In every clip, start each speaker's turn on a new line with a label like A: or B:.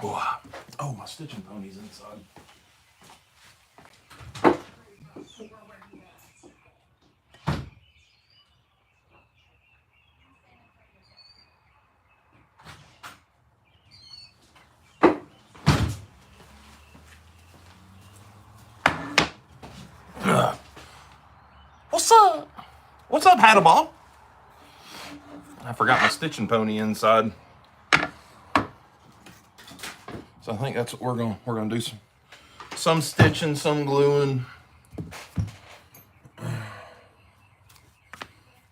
A: Oh, my stitching pony's inside. What's up? What's up, Hattaball? I forgot my stitching pony inside. So I think that's what we're gonna do, some stitching, some gluing.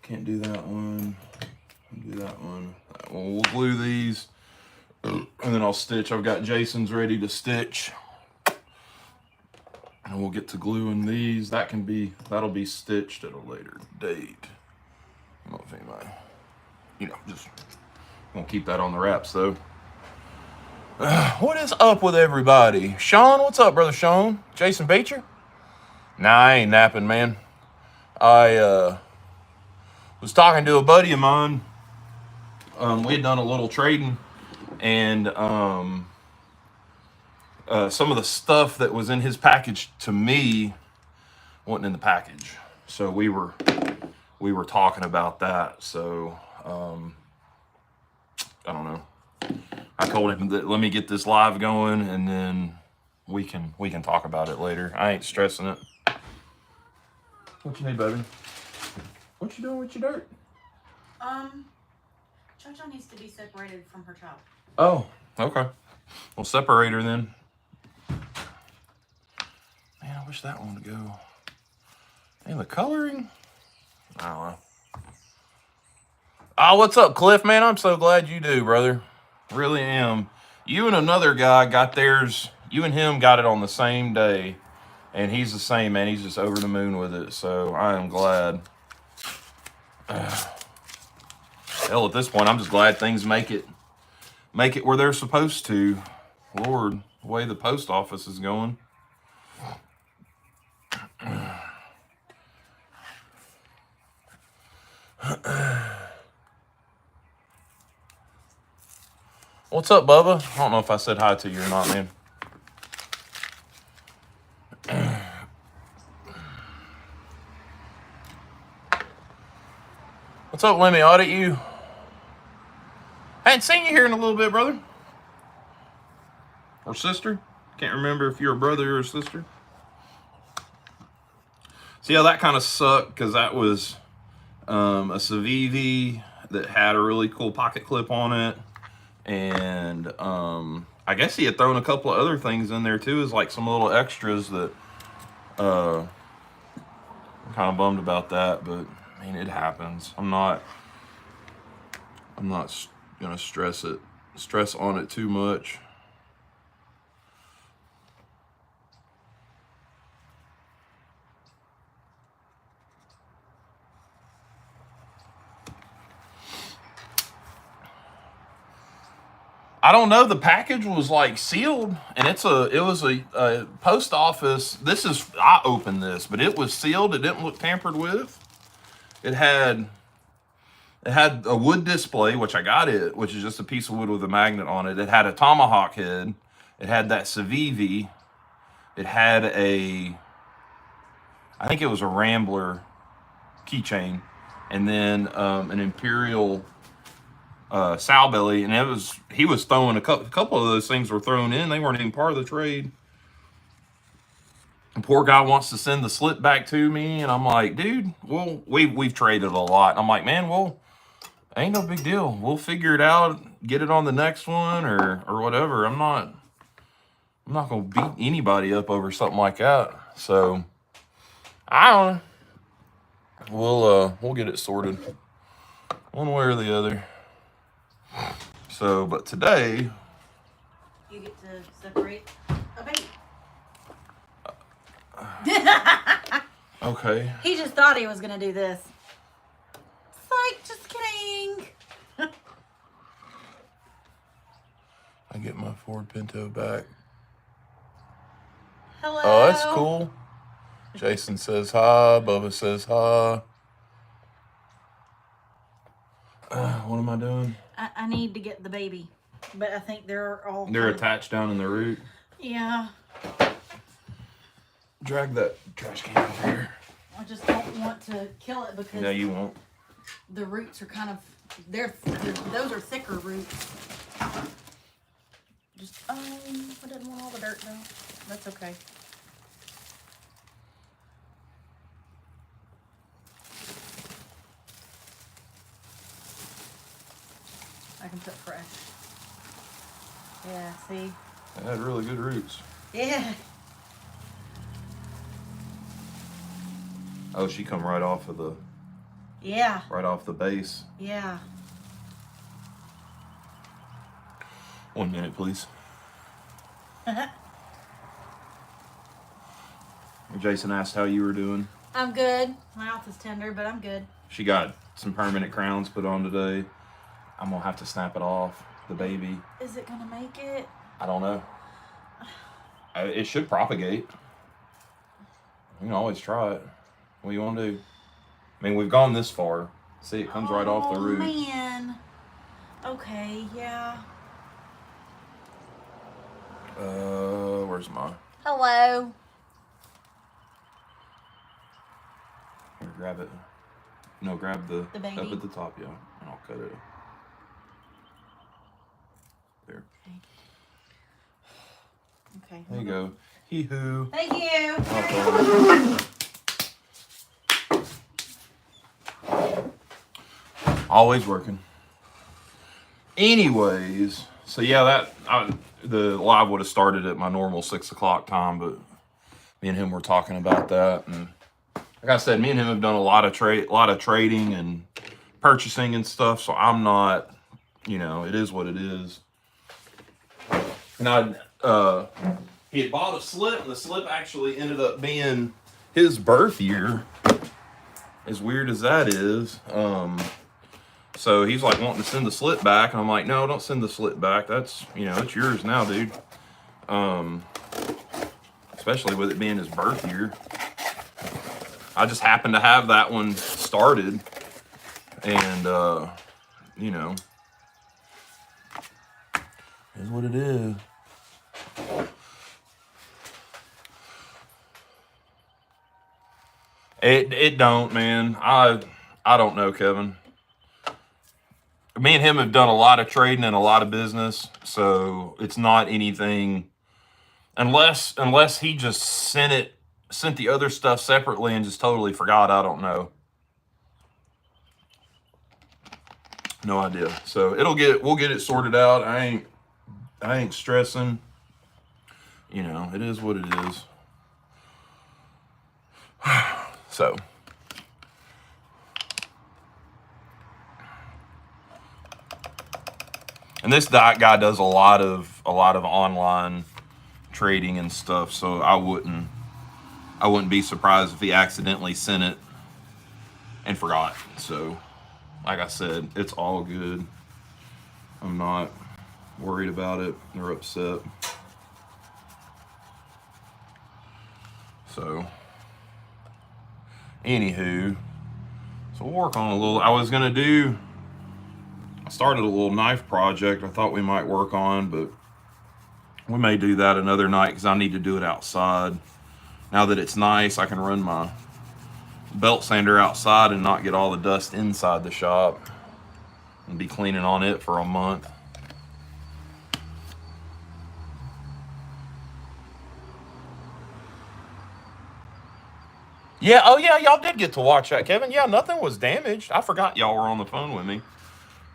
A: Can't do that one. Do that one. We'll glue these, and then I'll stitch. I've got Jason's ready to stitch, and we'll get to gluing these. That'll be stitched at a later date. I don't know if anybody, just won't keep that on the wraps though. What is up with everybody? Sean, what's up, brother Sean? Jason Beecher? Nah, I ain't napping, man. I was talking to a buddy of mine. We had done a little trading, and some of the stuff that was in his package to me wasn't in the package. So we were talking about that. So I don't know. I told him that let me get this live going, and then we can talk about it later. I ain't stressing it. What you need, baby? What you doing with your dirt?
B: Jojo needs to be separated from her child.
A: Oh, okay. We'll separate her then. Man, I wish that one would go. And the coloring? I don't know. Oh, what's up, Cliff, man? I'm so glad you do, brother. Really am. You and another guy got theirs. You and him got it on the same day. And he's the same, man. He's just over the moon with it. So I am glad. Hell, at this point, I'm just glad things make it where they're supposed to. Lord, the way the post office is going. What's up, Bubba? I don't know if I said hi to you or not, man. What's up, Lemmy? Audit you? I hadn't seen you here in a little bit, brother. Or sister. Can't remember if you're a brother or a sister. See how that kind of sucked, because that was a Civivi that had a really cool pocket clip on it. And I guess he had thrown a couple of other things in there too, as like some little extras that I'm kind of bummed about that, but I mean, it happens. I'm not gonna stress on it too much. I don't know. The package was like sealed, and it was a post office. I opened this, but it was sealed. It didn't look tampered with. It had a wood display, which which is just a piece of wood with a magnet on it. It had a tomahawk head. It had that Civivi. It had I think it was a Rambler keychain, and then an Imperial sow belly, and he was throwing a couple of those things were thrown in. They weren't even part of the trade. And poor guy wants to send the slip back to me, and I'm like, dude, well, we've traded a lot. I'm like, man, well, ain't no big deal. We'll figure it out, get it on the next one or whatever. I'm not gonna beat anybody up over something like that. So I don't know. We'll get it sorted one way or the other. So, but today
B: you get to separate a baby.
A: Okay.
B: He just thought he was gonna do this. It's like, just kidding.
A: I get my Ford Pinto back.
B: Hello.
A: Oh, that's cool. Jason says hi. Bubba says hi. What am I doing?
B: I need to get the baby. But I think they're all...
A: They're attached down in the root.
B: Yeah.
A: Drag that trash can over here.
B: I just don't want to kill it because...
A: No, you won't.
B: The roots are kind of... Those are thicker roots. Just... I didn't want all the dirt though. That's okay. I can put fresh. Yeah, see?
A: They had really good roots.
B: Yeah.
A: Oh, she come right off of the...
B: Yeah.
A: Right off the base.
B: Yeah.
A: 1 minute, please. Jason asked how you were doing.
B: I'm good. My mouth is tender, but I'm good.
A: She got some permanent crowns put on today. I'm gonna have to snap it off, the baby.
B: Is it gonna make it?
A: I don't know. It should propagate. You can always try it. What do you want to do? I mean, we've gone this far. See, it comes right off the root.
B: Oh, man. Okay, yeah.
A: Where's mine?
B: Hello.
A: Here, grab it. No, grab the
B: baby?
A: up at the top, yeah. And I'll cut it. There.
B: Okay.
A: There you go. Hee-hoo.
B: Thank you.
A: Always working. Anyways, so yeah, the live would have started at my normal 6 o'clock time, but me and him were talking about that, and like I said, me and him have done a lot of trading and purchasing and stuff. So I'm not, it is what it is. And he had bought a slip, and the slip actually ended up being his birth year. As weird as that is. So he's like wanting to send the slip back, and I'm like, no, don't send the slip back. That's, it's yours now, dude. Especially with it being his birth year. I just happened to have that one started, and is what it is. It don't, man. I don't know, Kevin. Me and him have done a lot of trading and a lot of business, so it's not anything unless he just sent the other stuff separately and just totally forgot. I don't know. No idea. So we'll get it sorted out. I ain't stressing. It is what it is. So and this guy does a lot of online trading and stuff, so I wouldn't be surprised if he accidentally sent it and forgot. So like I said, it's all good. I'm not worried about it or upset. So anywho, so we'll work on a little. I started a little knife project I thought we might work on, but we may do that another night because I need to do it outside. Now that it's nice, I can run my belt sander outside and not get all the dust inside the shop and be cleaning on it for a month. Yeah, oh yeah, y'all did get to watch that, Kevin. Yeah, nothing was damaged. I forgot y'all were on the phone with me.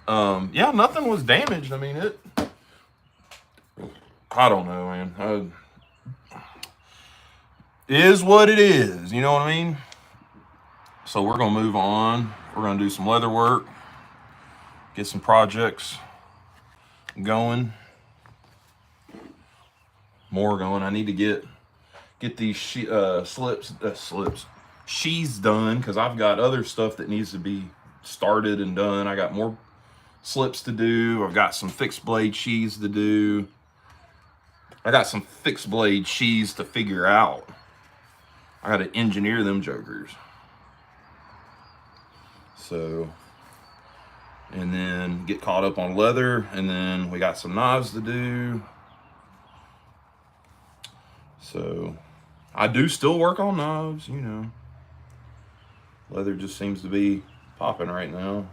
A: Yeah, nothing was damaged. I mean, I don't know, man. It is what it is, you know what I mean? So we're gonna move on. We're gonna do some leather work, get some projects going, more going. I need to get these sheaths done, because I've got other stuff that needs to be started and done. I got more slips to do. I've got some fixed blade sheaths to do. I got some fixed blade sheaths to figure out. I got to engineer them jokers. So and then get caught up on leather, and then we got some knives to do. So I do still work on knives, you know. Leather just seems to be popping right now.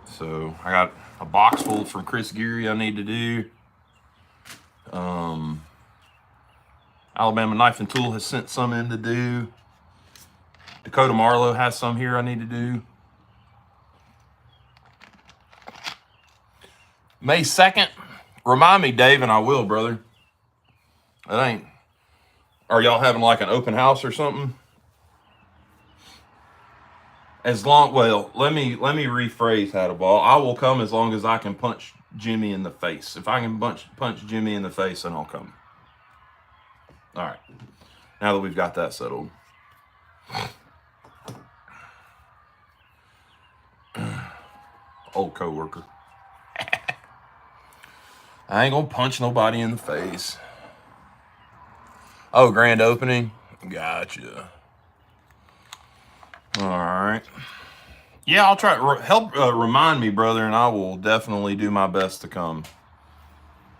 A: So I got a box full from Chris Geary I need to do. Alabama Knife and Tool has sent some in to do. Dakota Marlowe has some here I need to do. May 2nd. Remind me, Dave, and I will, brother. Are y'all having like an open house or something? Well, let me rephrase, Hadaball. I will come as long as I can punch Jimmy in the face. If I can punch Jimmy in the face, then I'll come. All right. Now that we've got that settled. Old coworker. I ain't gonna punch nobody in the face. Oh, grand opening? Gotcha. All right. Yeah, I'll try to help remind me, brother, and I will definitely do my best to come.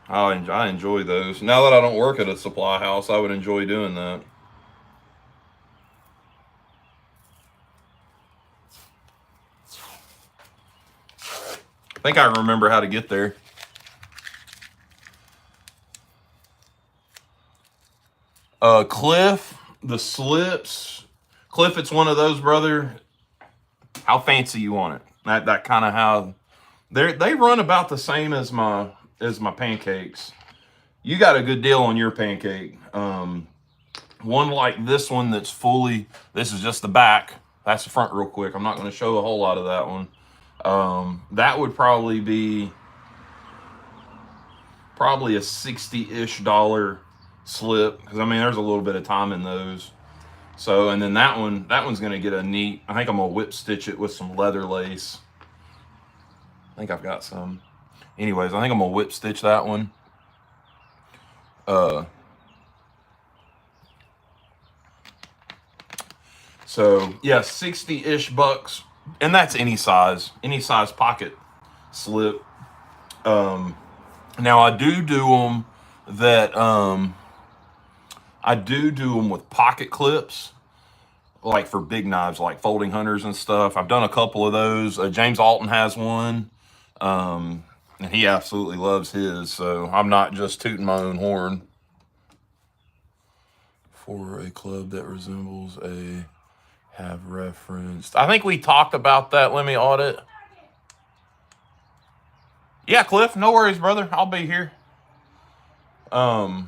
A: I enjoy those. Now that I don't work at a supply house, I would enjoy doing that. I think I remember how to get there. Cliff, the slips. Cliff, it's one of those, brother. How fancy you want it? That kind of how they run about the same as my pancakes. You got a good deal on your pancake. One like this one that's fully. This is just the back. That's the front real quick. I'm not going to show a whole lot of that one. That would probably be a $60-ish slip, because I mean there's a little bit of time in those. So, and then that one's gonna get a neat. I think I'm gonna whip stitch it with some leather lace. I think I've got some. Anyways, I think I'm gonna whip stitch that one. So yeah, $60-ish bucks, and that's any size pocket slip. Now I do them that I do them with pocket clips, like for big knives, like folding hunters and stuff. I've done a couple of those. James Alton has one, and he absolutely loves his. So I'm not just tooting my own horn. For a club that resembles a have referenced. I think we talked about that. Let me audit. Yeah, Cliff, no worries, brother. I'll be here. I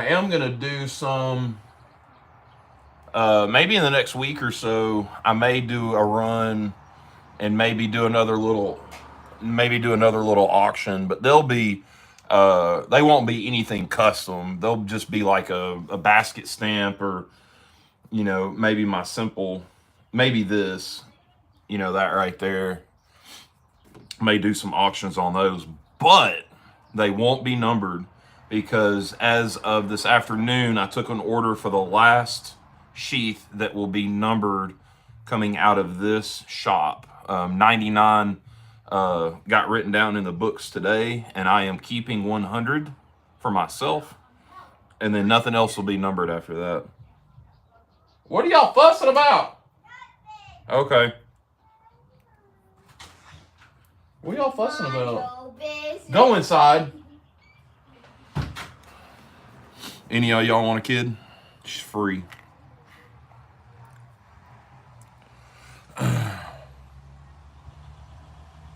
A: am gonna do some. Maybe in the next week or so, I may do a run, and maybe do another little auction. But they'll be, they won't be anything custom. They'll just be like a basket stamp, or maybe my simple, maybe this, that right there. May do some auctions on those, but they won't be numbered, because as of this afternoon, I took an order for the last sheath that will be numbered coming out of this shop. 99 got written down in the books today, and I am keeping 100 for myself, and then nothing else will be numbered after that. What are y'all fussing about? Okay. What are y'all fussing about? Go inside. Any of y'all want a kid? She's free. And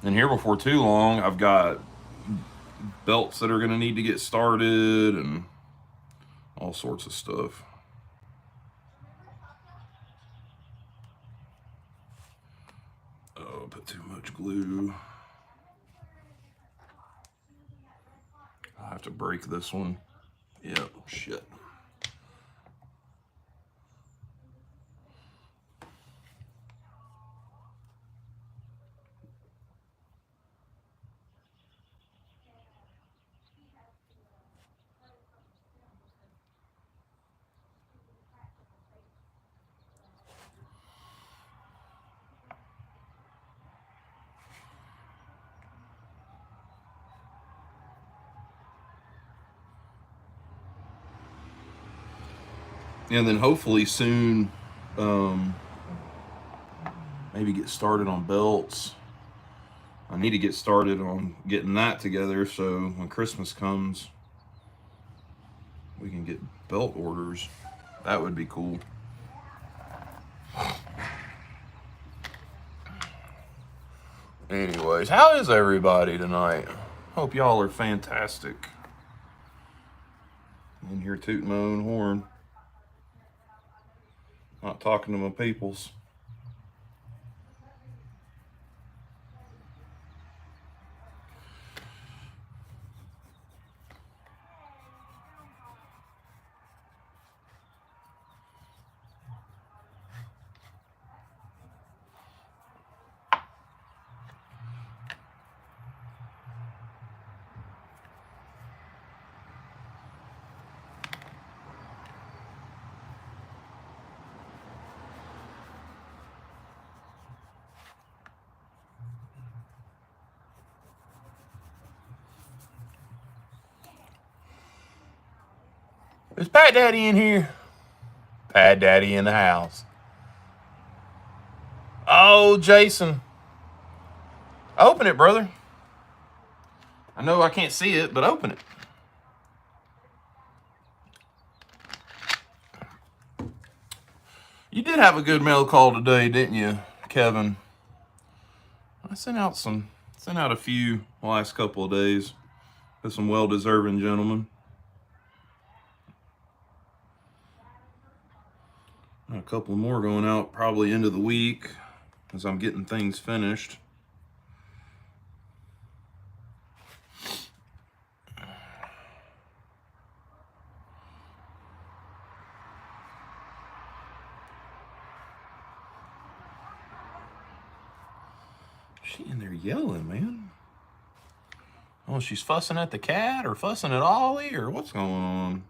A: here before too long, I've got belts that are going to need to get started and all sorts of stuff. Oh, put too much glue. I have to break this one. Yep, shit. And then hopefully soon, maybe get started on belts. I need to get started on getting that together so when Christmas comes, we can get belt orders. That would be cool. Anyways, how is everybody tonight? Hope y'all are fantastic. In here tooting my own horn. Not talking to my peoples. Is Pat Daddy in here? Pat Daddy in the house. Oh, Jason. Open it, brother. I know I can't see it, but open it. You did have a good mail call today, didn't you, Kevin? I sent out a few the last couple of days to some well-deserving gentlemen. A couple more going out probably into the week as I'm getting things finished. She in there yelling, man. Oh, she's fussing at the cat or fussing at Ollie or what's going on?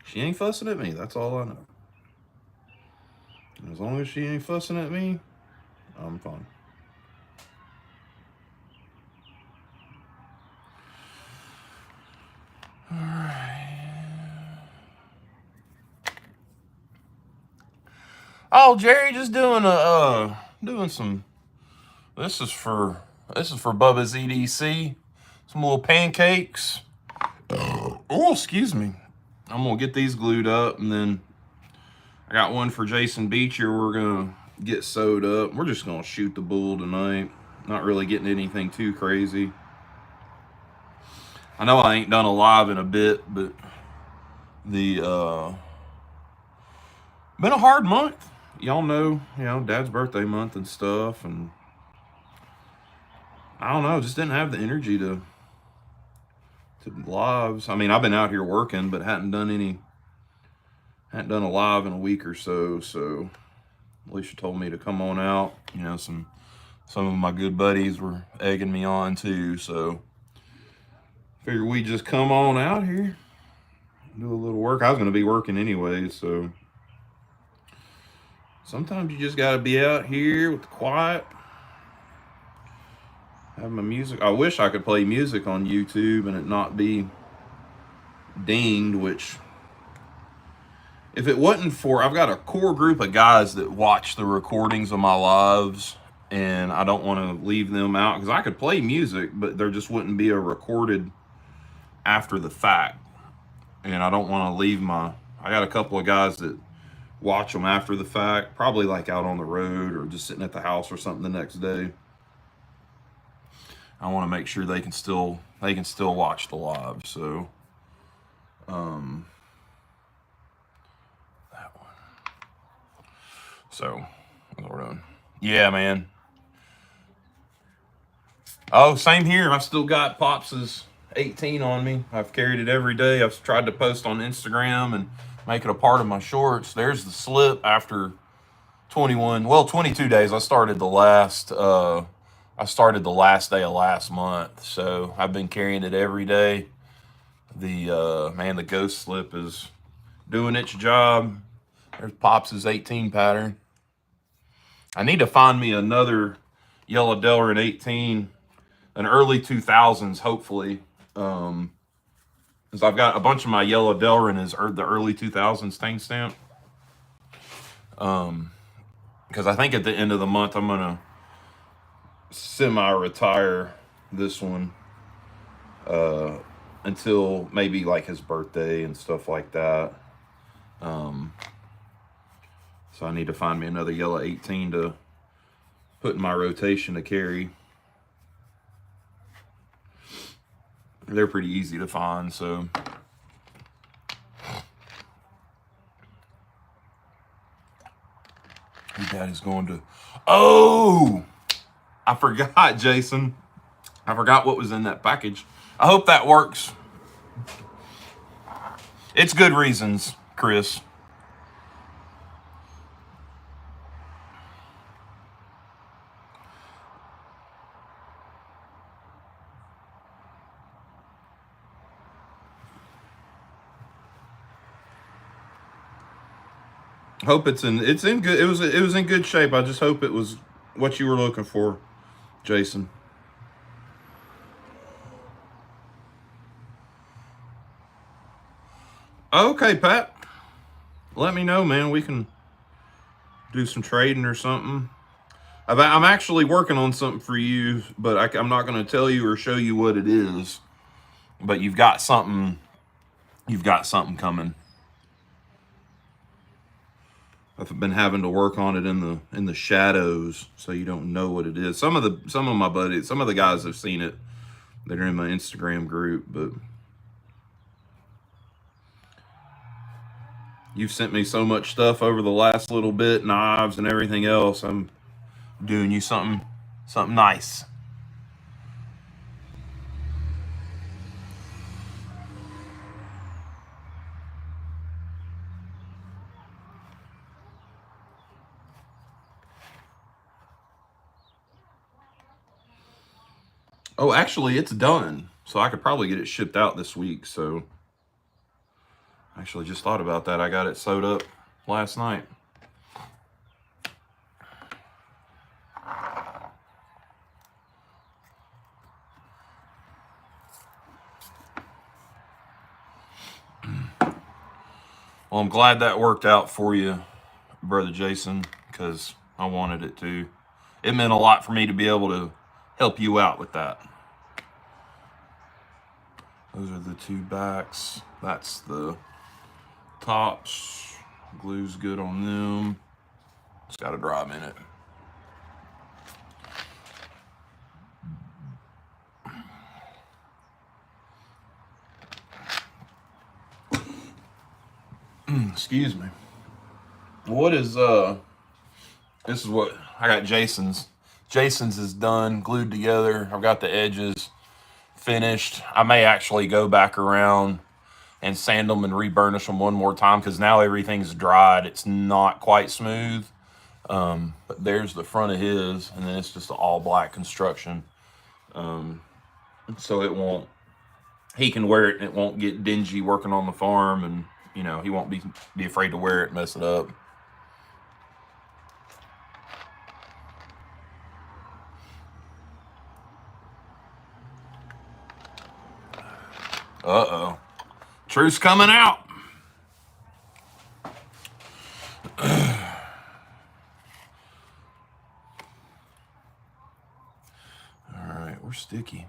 A: She ain't fussing at me, that's all I know. And as long as she ain't fussing at me, I'm fine. All right. Oh, Jerry, just doing some. This is for Bubba's EDC. Some little pancakes. Oh, excuse me. I'm gonna get these glued up, and then I got one for Jason Beecher. We're gonna get sewed up. We're just gonna shoot the bull tonight. Not really getting anything too crazy. I know I ain't done a live in a bit, but been a hard month. Y'all know, Dad's birthday month and stuff, and I don't know, just didn't have the energy to lives. I mean, I've been out here working, but hadn't done a live in a week or so. So Alicia told me to come on out. Some of my good buddies were egging me on too. So figured we just come on out here, do a little work. I was going to be working anyway, so sometimes you just got to be out here with the quiet. Have my music. I wish I could play music on YouTube and it not be dinged, which if it wasn't for, I've got a core group of guys that watch the recordings of my lives, and I don't want to leave them out because I could play music, but there just wouldn't be a recorded after the fact. And I don't want to leave I got a couple of guys that watch them after the fact, probably like out on the road or just sitting at the house or something the next day. I want to make sure they can still watch the live. So, that one. So, what we're doing. Yeah, man. Oh, same here. I've still got Pops's 18 on me. I've carried it every day. I've tried to post on Instagram and make it a part of my shorts. There's the slip after 22 days. I started the last day of last month, so I've been carrying it every day. The ghost slip is doing its job. There's Pops' 18 pattern. I need to find me another Yellow Delrin 18, an early 2000s, hopefully. is I've got a bunch of my yellow Delrin is the early 2000s stain stamp. Because I think at the end of the month I'm gonna semi-retire this one until maybe like his birthday and stuff like that. So I need to find me another yellow 18 to put in my rotation to carry. They're pretty easy to find, so. Your dad is going to. Oh! I forgot, Jason. I forgot what was in that package. I hope that works. It's good reasons, Chris. Hope it's in good. It was in good shape. I just hope it was what you were looking for, Jason. Okay, Pat. Let me know, man. We can do some trading or something. I'm actually working on something for you, but I'm not going to tell you or show you what it is. But you've got something. You've got something coming. I've been having to work on it in the shadows, so you don't know what it is. Some of my buddies, some of the guys have seen it. They're in my Instagram group, but you've sent me so much stuff over the last little bit, knives and everything else. I'm doing you something nice. Oh, actually, it's done. So I could probably get it shipped out this week. So I actually just thought about that. I got it sewed up last night. Well, I'm glad that worked out for you, Brother Jason, because I wanted it to. It meant a lot for me to be able to help you out with that. Those are the two backs. That's the tops. Glue's good on them. Just got to dry a minute. Excuse me. What is this is what I got. Jason's is done, glued together. I've got the edges finished. I may actually go back around and sand them and reburnish them one more time, because now everything's dried. It's not quite smooth. But there's the front of his, and then it's just an all black construction. So it won't, he can wear it and it won't get dingy working on the farm, and you know, he won't be afraid to wear it and mess it up. Uh-oh. Truth's coming out. All right, we're sticky.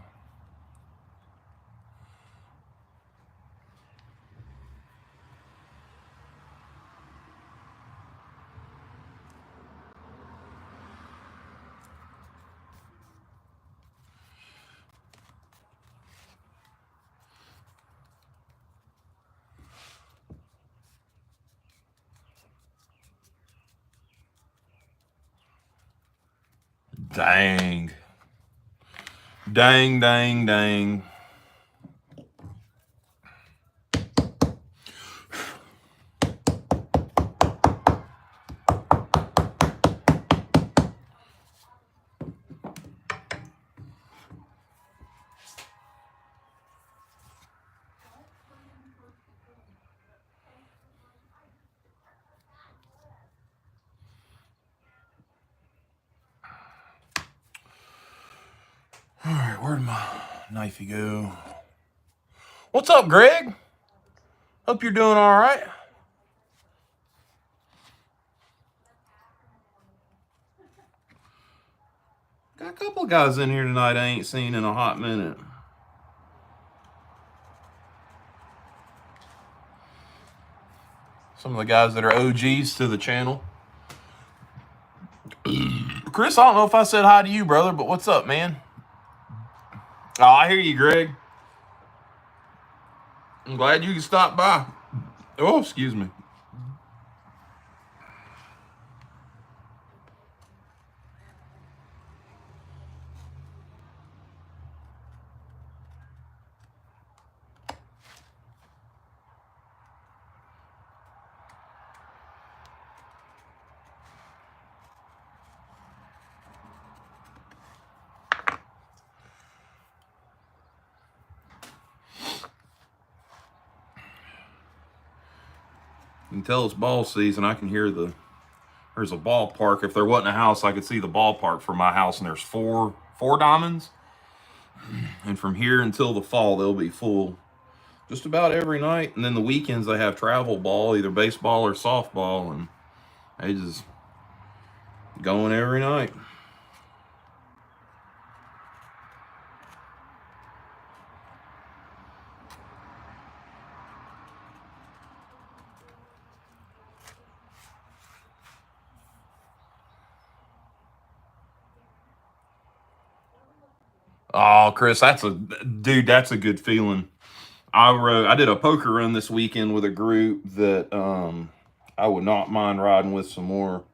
A: Dang. Dang, dang, dang. All right, where'd my knifey go? What's up, Greg? Hope you're doing all right. Got a couple of guys in here tonight I ain't seen in a hot minute. Some of the guys that are OGs to the channel. Chris, I don't know if I said hi to you, brother, but what's up, man? Oh, I hear you, Greg. I'm glad you can stop by. Oh, excuse me. You can tell it's ball season. I can hear there's a ballpark. If there wasn't a house, I could see the ballpark from my house, and there's four diamonds. And from here until the fall, they'll be full just about every night. And then the weekends, they have travel ball, either baseball or softball, and they just going every night. Oh, Chris, that's a good feeling. I did a poker run this weekend with a group that I would not mind riding with some more.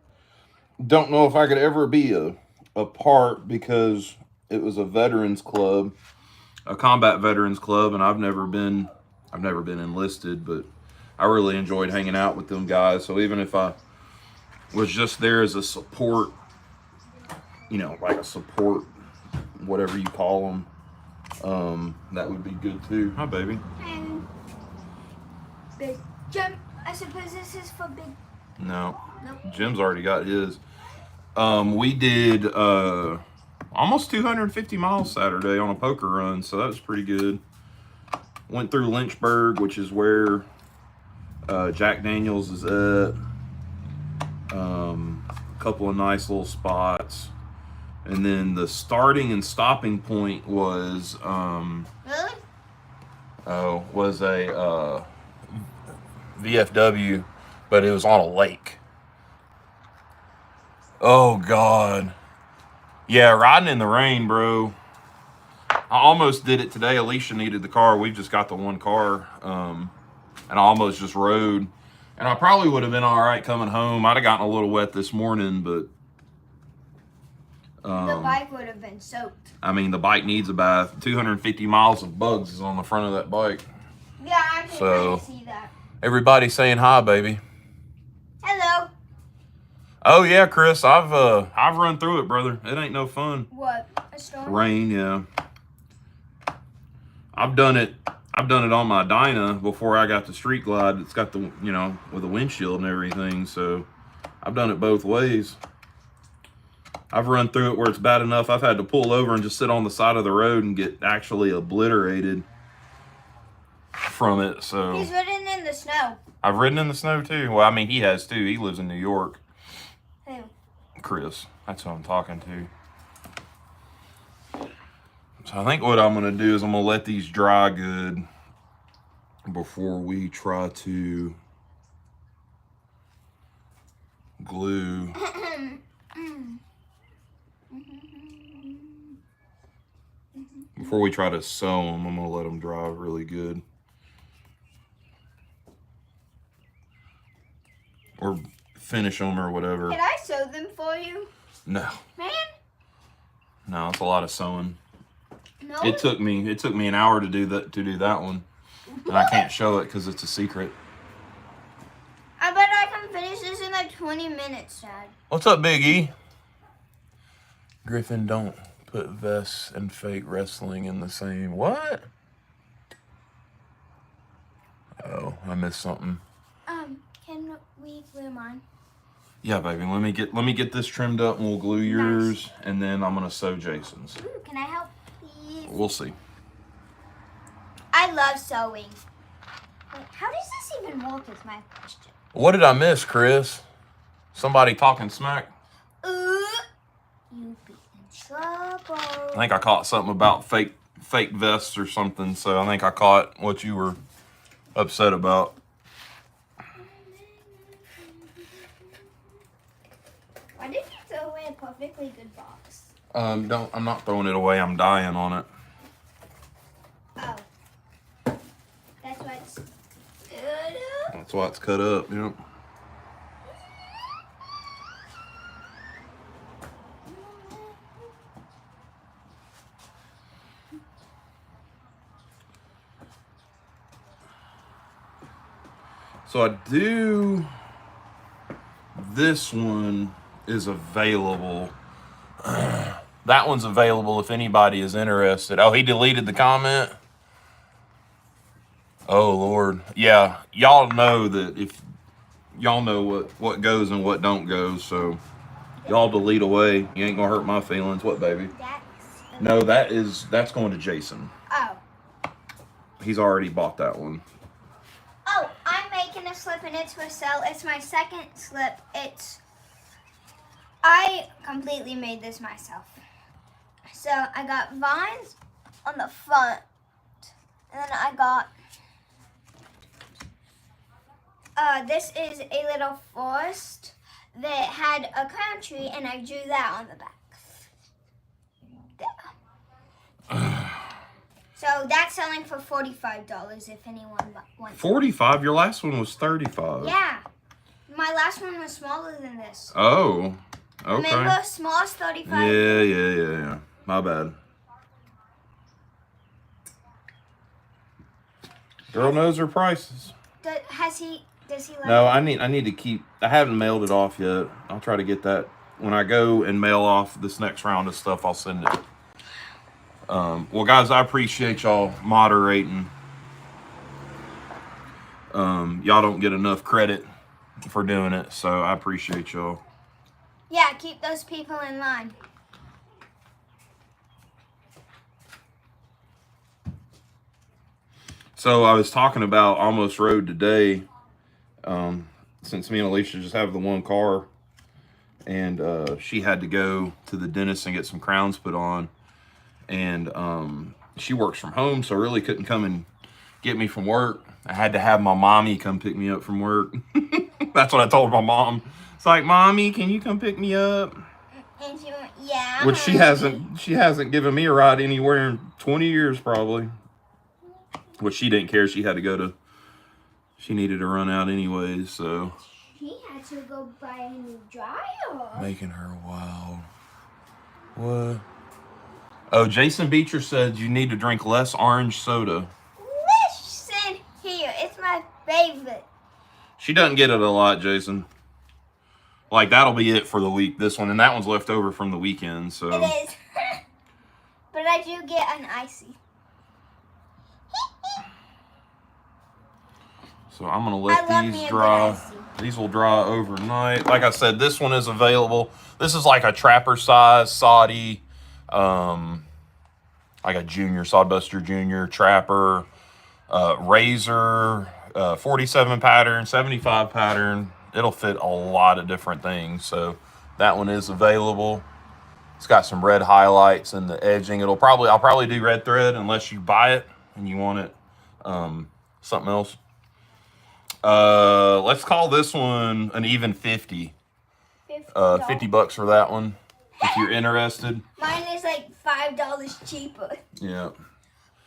A: Don't know if I could ever be a part, because it was a veterans club, a combat veterans club, and I've never been enlisted, but I really enjoyed hanging out with them guys. So even if I was just there as a support, like a support, whatever you call them, that would be good too. Hi, baby.
C: And big Jim, I suppose this is for big.
A: No.
C: Nope.
A: Jim's already got his. We did almost 250 miles Saturday on a poker run, so that was pretty good. Went through Lynchburg, which is where Jack Daniels is at. A couple of nice little spots. And then the starting and stopping point was
C: Really?
A: was a VFW, but it was on a lake. Oh God. Yeah, riding in the rain, bro. I almost did it today. Alicia needed the car. We've just got the one car. And I almost just rode. And I probably would have been all right coming home. I'd have gotten a little wet this morning, but
C: The bike would have been soaked.
A: I mean, the bike needs a bath. 250 miles of bugs is on the front of that bike.
C: Yeah, I can kind of see that.
A: Everybody saying hi, baby.
C: Hello.
A: Oh yeah, Chris, I've run through it, brother. It ain't no fun.
C: What? A storm?
A: Rain, yeah. I've done it on my Dyna before I got the Street Glide. It's got the, with the windshield and everything. So I've done it both ways. I've run through it where it's bad enough I've had to pull over and just sit on the side of the road and get actually obliterated from it. So
C: He's ridden in the snow.
A: I've ridden in the snow too. Well, I mean, he has too. He lives in New York.
C: Who?
A: Chris. That's who I'm talking to. So I think what I'm going to do is I'm going to let these dry good before we try to glue. Before we try to sew them, I'm going to let them dry really good. Or finish them or whatever.
C: Can I sew them for you?
A: No.
C: Man?
A: No, it's a lot of sewing.
C: No?
A: It took me an hour to do that one. And I can't show it because it's a secret.
C: I bet I can finish this in like 20 minutes, Dad.
A: What's up, Big E? Griffin, don't put vests and fake wrestling in the same. What? Oh, I missed something.
C: Can we glue mine?
A: Yeah, baby. Let me get this trimmed up and we'll glue yours, and then I'm gonna sew Jason's.
C: Ooh, can I help, please?
A: We'll see.
C: I love sewing. Wait, how does this even work is my question.
A: What did I miss, Chris? Somebody talking smack?
C: You'd be in trouble.
A: I think I caught something about fake vests or something, so I think I caught what you were upset about.
C: Why did you throw away a perfectly good box?
A: I'm not throwing it away, I'm dying on it.
C: Oh. That's why it's good.
A: That's why it's cut up, yep. So this one is available. That one's available if anybody is interested. Oh, he deleted the comment? Oh, Lord. Yeah, y'all know that if y'all know what goes and what don't go, so y'all delete away. You ain't gonna hurt my feelings. What, baby? No, that's going to Jason.
C: Oh.
A: He's already bought that one.
C: Oh, I'm making a slip and it's for sale. It's my second slip. I completely made this myself. So I got vines on the front. And then I got, this is a little forest that had a crown tree and I drew that on the back. There. So that's selling for $45 if anyone wants.
A: 45? Your last one was 35.
C: Yeah. My last one was smaller than this.
A: Oh, okay.
C: Remember, smallest 35?
A: Yeah. My bad. Girl knows her prices.
C: Does he like
A: No, I need to keep. I haven't mailed it off yet. I'll try to get that when I go and mail off this next round of stuff. I'll send it. Well, guys, I appreciate y'all moderating. Y'all don't get enough credit for doing it, so I appreciate y'all.
C: Yeah, keep those people in line.
A: So I was talking about Almost Road today, since me and Alicia just have the one car, and she had to go to the dentist and get some crowns put on, and she works from home, so really couldn't come and get me from work. I had to have my mommy come pick me up from work. That's what I told my mom. It's like, Mommy, can you come pick me up?
C: And she went, yeah.
A: Which she hasn't given me a ride anywhere in 20 years probably. Which she didn't care. She needed to run out anyways, so.
C: He had to go buy a new dryer.
A: Making her wild. What? Oh, Jason Beecher said you need to drink less orange soda.
C: Listen here, it's my favorite.
A: She doesn't get it a lot, Jason. Like, that'll be it for the week, this one. And that one's left over from the weekend, so.
C: It is. But I do get an icy.
A: So I'm going to let these dry. These will dry overnight. Like I said, this one is available. This is like a trapper size Saudi, like a junior, Sawduster Junior, trapper, razor, 47 pattern, 75 pattern. It'll fit a lot of different things. So that one is available. It's got some red highlights in the edging. I'll probably do red thread unless you buy it and you want it something else. Let's call this one an even 50. $50 for that one if you're interested.
C: Mine is like $5 cheaper.
A: Yeah.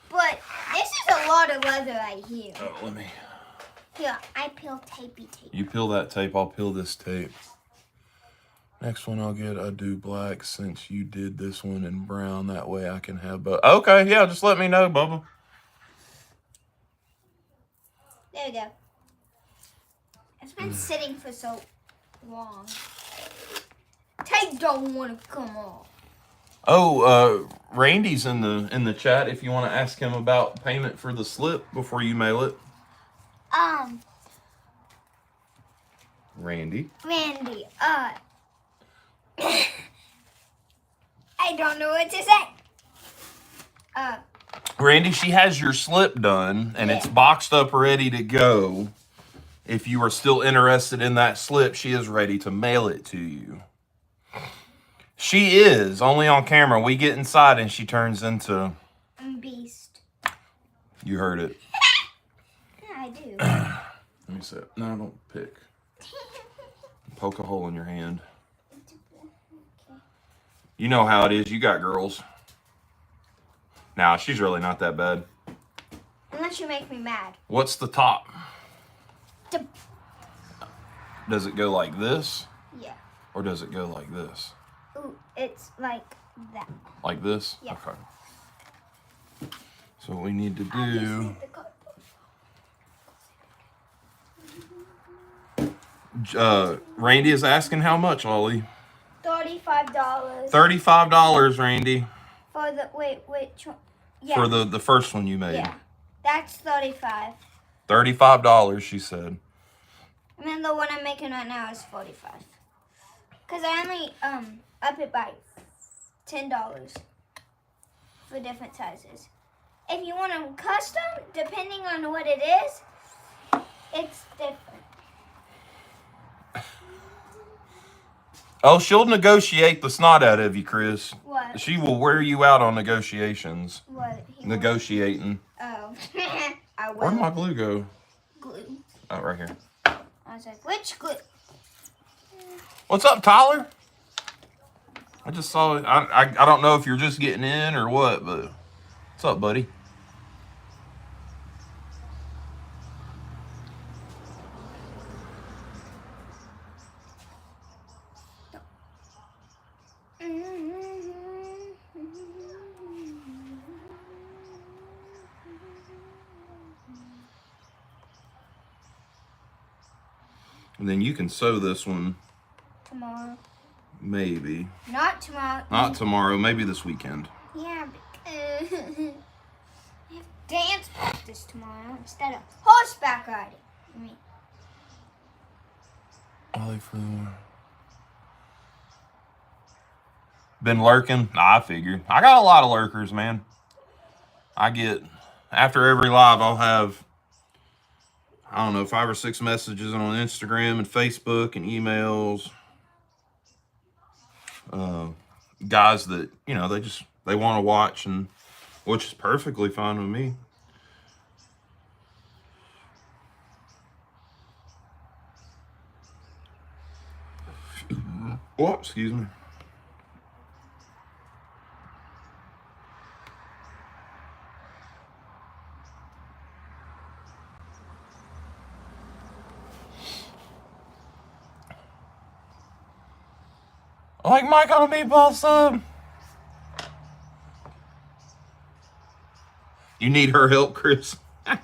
C: But this is a lot of leather right here.
A: Oh, let me.
C: Here, I peel tapey tape.
A: You peel that tape, I'll peel this tape. Next one I'll do black since you did this one in brown. That way I can have both. Okay, yeah, just let me know, Bubba.
C: There we go. It's been sitting for so long. Tape don't want to come off.
A: Oh, Randy's in the chat if you want to ask him about payment for the slip before you mail it. Randy,
C: I don't know what to say.
A: Randy, she has your slip done, and it's boxed up ready to go. If you are still interested in that slip, she is ready to mail it to you. She is, only on camera. We get inside and she turns into...
C: a beast.
A: You heard it.
C: Yeah, I do.
A: Let me see. No, don't pick. Poke a hole in your hand.
C: Okay.
A: You know how it is. You got girls. Nah, she's really not that bad.
C: Unless you make me mad.
A: What's the top?
C: The-
A: Does it go like this?
C: Yeah.
A: Or does it go like this?
C: Ooh, it's like that.
A: Like this?
C: Yeah.
A: Okay. So what we need to do... Randy is asking how much, Ollie?
C: $35.
A: $35, Randy.
C: For the which one? Yeah.
A: For the first one you made.
C: Yeah. That's 35.
A: $35, she said.
C: And then the one I'm making right now is 45. Cause I only up it by $10 for different sizes. If you want them custom, depending on what it is, it's different.
A: Oh, she'll negotiate the snot out of you, Chris.
C: What?
A: She will wear you out on negotiations.
C: What?
A: Negotiating.
C: Oh. I will.
A: Where'd my glue go?
C: Glue.
A: Oh, right here.
C: I was like, which glue?
A: What's up, Tyler? I just saw it. I don't know if you're just getting in or what, but what's up, buddy? And then you can sew this one.
C: Tomorrow.
A: Maybe.
C: Not tomorrow.
A: Not tomorrow. Maybe this weekend.
C: Yeah, because I have dance practice tomorrow instead of horseback riding. I mean,
A: Ollie for been lurking? Nah, I figured. I got a lot of lurkers, man. I get, after every live, I'll have, I don't know, 5 or 6 messages on Instagram and Facebook and emails. Guys that, you know, they want to watch, and which is perfectly fine with me. Oh, excuse me. I like Mike on a meatball sub. You need her help, Chris?
C: I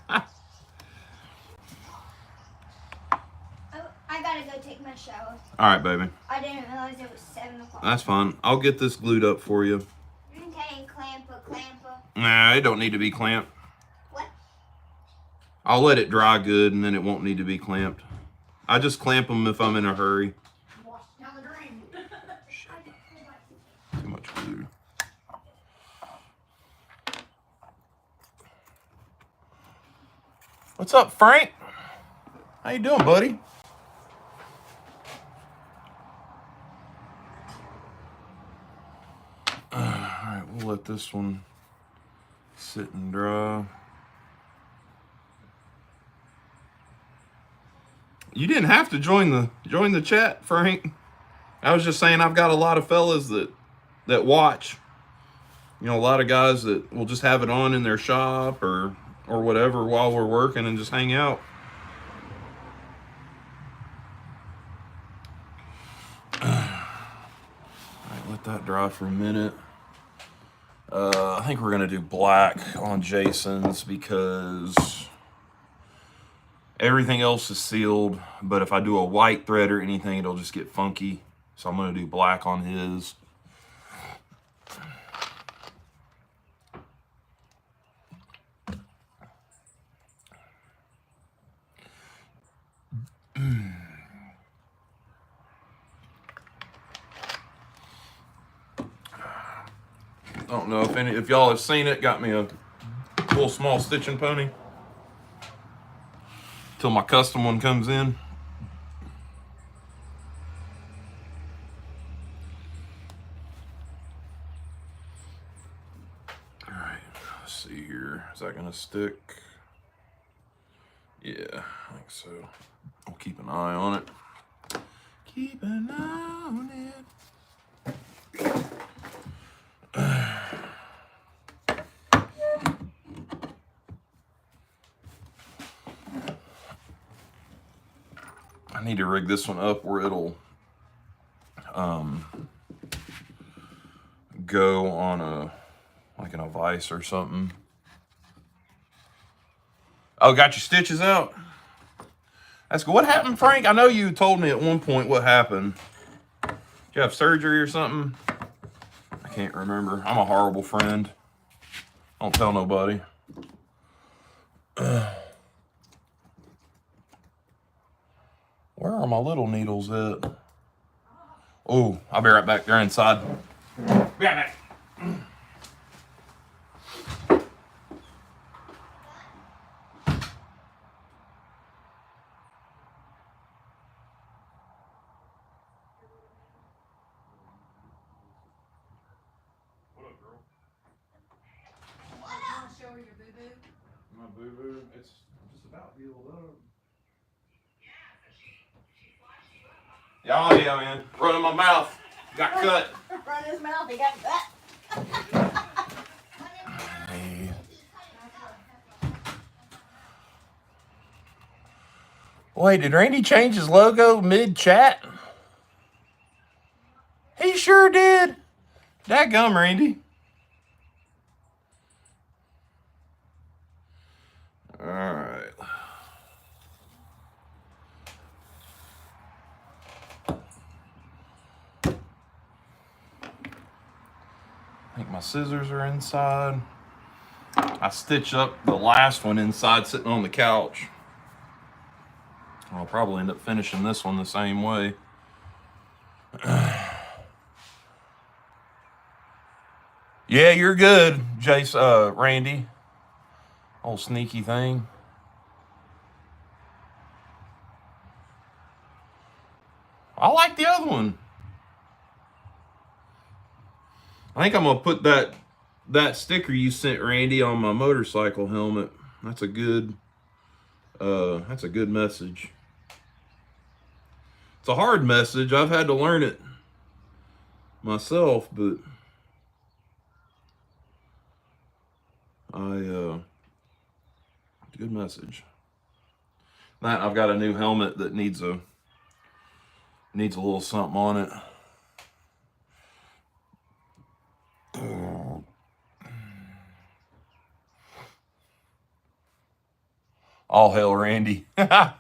C: gotta go take my shower.
A: All right, baby.
C: I didn't realize it was 7 o'clock.
A: That's fine. I'll get this glued up for you.
C: Okay, clamper.
A: Nah, it don't need to be clamped.
C: What?
A: I'll let it dry good, and then it won't need to be clamped. I just clamp them if I'm in a hurry. Too much glue. What's up, Frank? How you doing, buddy? All right, we'll let this one sit and dry. You didn't have to join the chat, Frank. I was just saying I've got a lot of fellas that watch. You know, a lot of guys that will just have it on in their shop or whatever while we're working and just hang out. All right, let that dry for a minute. I think we're gonna do black on Jason's because everything else is sealed, but if I do a white thread or anything, it'll just get funky. So I'm gonna do black on his. I don't know if y'all have seen it. Got me a little small stitching pony till my custom one comes in. All right, let's see here. Is that gonna stick? Yeah, I think so. I'll keep an eye on it. Keep an eye on it. I need to rig this one up where it'll go on like a vise or something. Oh, got your stitches out? That's good. What happened, Frank? I know you told me at one point what happened. Did you have surgery or something? I can't remember. I'm a horrible friend. Don't tell nobody. Where are my little needles at? Oh, I'll be right back. They're inside. Be right back. My boo-boo, it's just about healed up. Yeah, oh yeah, man. Running my mouth. Got cut.
B: Run his mouth, he got that.
A: Hey. Wait, did Randy change his logo mid-chat? He sure did. Dadgum, Randy. All right. I think my scissors are inside. I stitched up the last one inside sitting on the couch. I'll probably end up finishing this one the same way. Yeah, you're good, Jace, Randy. Old sneaky thing. I like the other one. I think I'm gonna put that sticker you sent, Randy, on my motorcycle helmet. That's a good message. It's a hard message. I've had to learn it myself, but good message. That I've got a new helmet that needs a little something on it. All hail Randy. All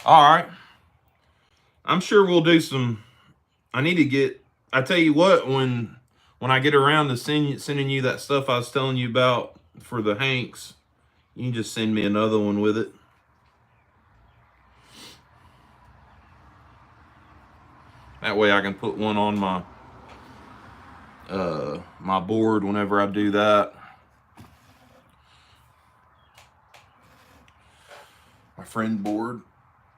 A: right. I'm sure we'll do some. I need to get. I tell you what, when I get around to sending you that stuff I was telling you about for the Hanks, you can just send me another one with it. That way I can put one on my my board whenever I do that. My friend board.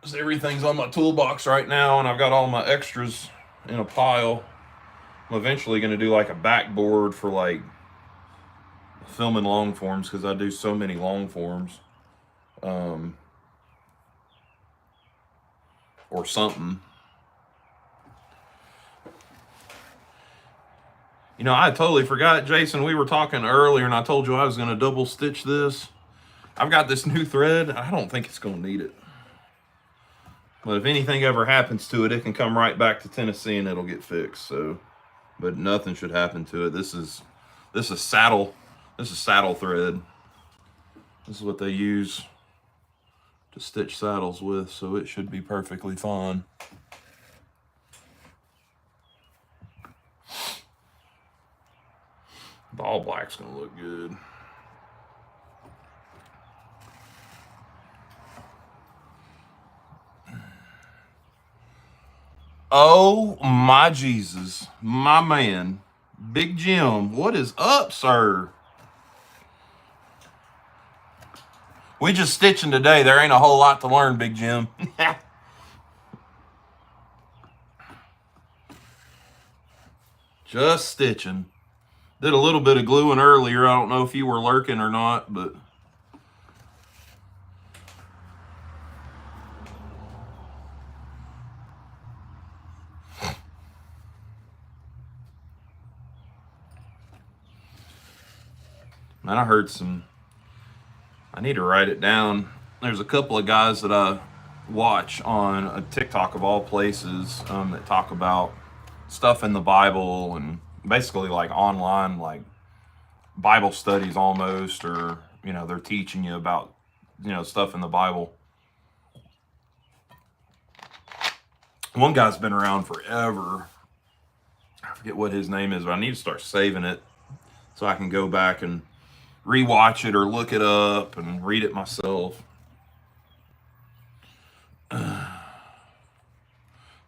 A: So everything's on my toolbox right now, and I've got all my extras in a pile. I'm eventually going to do like a backboard for like filming long forms because I do so many long forms. Or something. You know, I totally forgot, Jason, we were talking earlier and I told you I was going to double stitch this. I've got this new thread. I don't think it's going to need it. But if anything ever happens to it, it can come right back to Tennessee and it'll get fixed. So, but nothing should happen to it. This is saddle thread. This is what they use to stitch saddles with, so it should be perfectly fine. The all black's gonna look good. Oh my Jesus, my man, Big Jim, what is up, sir? We just stitching today. There ain't a whole lot to learn, Big Jim. Just stitching. Did a little bit of gluing earlier. I don't know if you were lurking or not, but man, I heard some. I need to write it down. There's a couple of guys that I watch on a TikTok of all places that talk about stuff in the Bible and basically like online, like Bible studies almost, or they're teaching you about stuff in the Bible. One guy's been around forever. I forget what his name is, but I need to start saving it so I can go back and rewatch it or look it up and read it myself.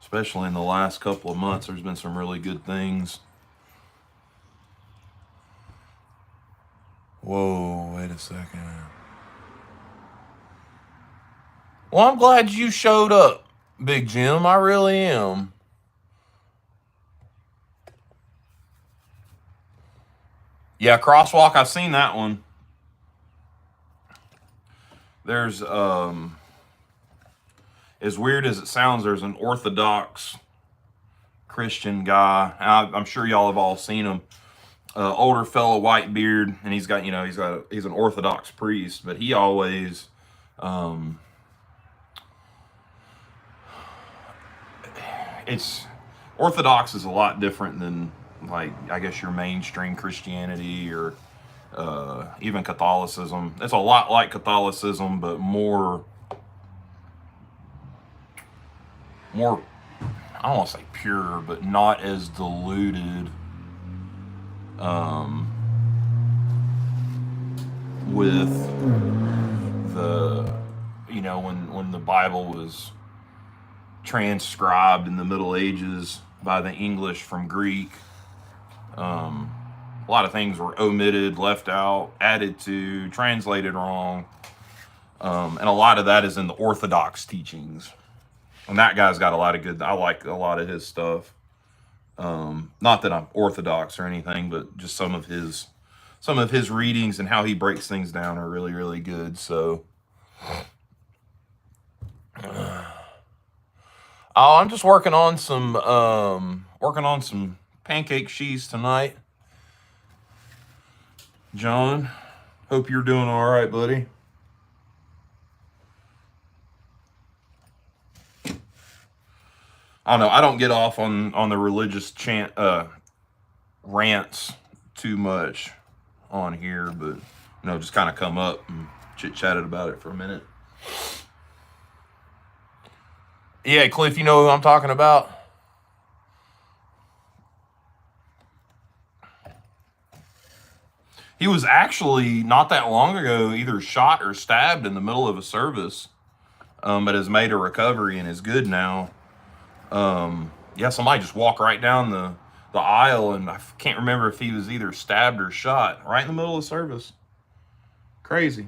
A: Especially in the last couple of months, there's been some really good things. Whoa, wait a second. Well, I'm glad you showed up, Big Jim. I really am. Yeah, Crosswalk, I've seen that one. There's, as weird as it sounds, there's an Orthodox Christian guy. I'm sure y'all have all seen him. Older fellow, white beard, and he's an Orthodox priest, but he always, it's Orthodox is a lot different than, like, I guess your mainstream Christianity or even Catholicism. It's a lot like Catholicism, but more, I don't want to say pure, but not as diluted with the, when the Bible was transcribed in the Middle Ages by the English from Greek. A lot of things were omitted, left out, added to, translated wrong. And a lot of that is in the Orthodox teachings. And that guy's got a lot of good, I like a lot of his stuff. Not that I'm Orthodox or anything, but just some of his readings and how he breaks things down are really, really good. So, I'm just working on some pancake sheaths tonight. John, hope you're doing all right, buddy. I don't know. I don't get off on the religious rants too much on here, but just kind of come up and chit-chatted about it for a minute. Yeah, Cliff, you know who I'm talking about? He was actually, not that long ago, either shot or stabbed in the middle of a service, but has made a recovery and is good now. Yeah, somebody just walked right down the aisle, and I can't remember if he was either stabbed or shot right in the middle of the service. Crazy.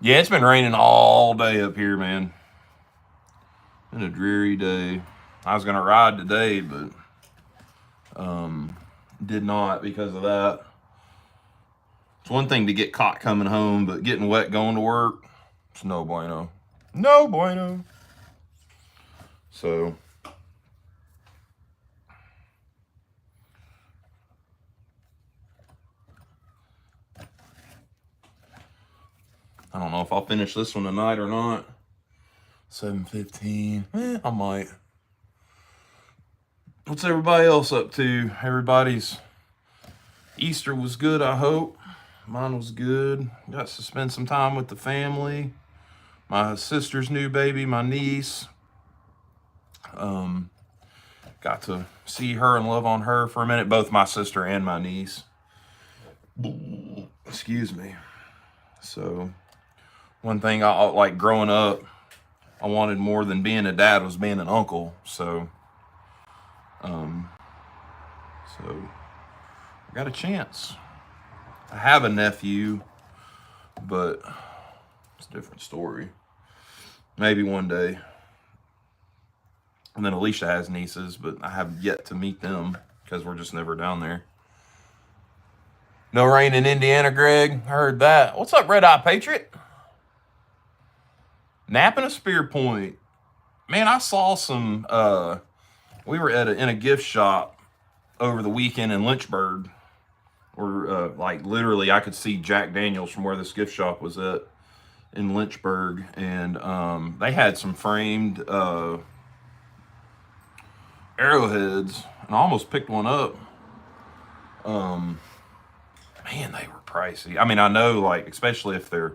A: Yeah, it's been raining all day up here, man. Been a dreary day. I was gonna ride today, but did not because of that. It's one thing to get caught coming home, but getting wet going to work, it's no bueno. No bueno. So I don't know if I'll finish this one tonight or not. 7:15. I might. What's everybody else up to? Everybody's Easter was good, I hope. Mine was good. Got to spend some time with the family. My sister's new baby, my niece. got to see her and love on her for a minute. Both my sister and my niece. Excuse me. So one thing I like growing up, I wanted more than being a dad was being an uncle. So I got a chance. I have a nephew, but it's a different story. Maybe one day. And then Alicia has nieces, but I have yet to meet them because we're just never down there. No rain in Indiana, Greg. Heard that. What's up, Red Eye Patriot? Napping a spear point. Man, I saw some, we were in a gift shop over the weekend in Lynchburg. Where, like, literally I could see Jack Daniels from where this gift shop was at in Lynchburg. And they had some framed arrowheads. And I almost picked one up. Man, they were pricey. I mean, I know, like, especially if they're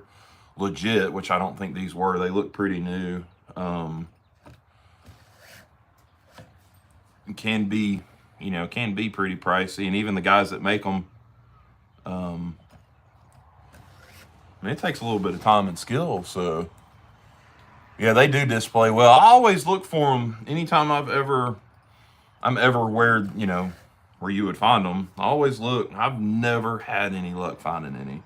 A: legit, which I don't think these were. They look pretty new. Can be, you know, can be pretty pricey. And even the guys that make them, I mean, it takes a little bit of time and skill. So, yeah, they do display well. I always look for them anytime I'm ever where, you know, where you would find them. I always look. I've never had any luck finding any.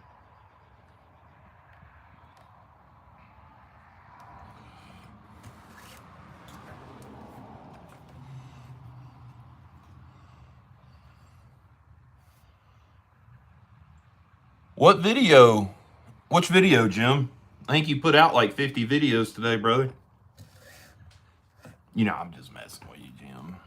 A: What video? Which video, Jim? I think you put out like 50 videos today, brother. You know, I'm just messing with you, Jim.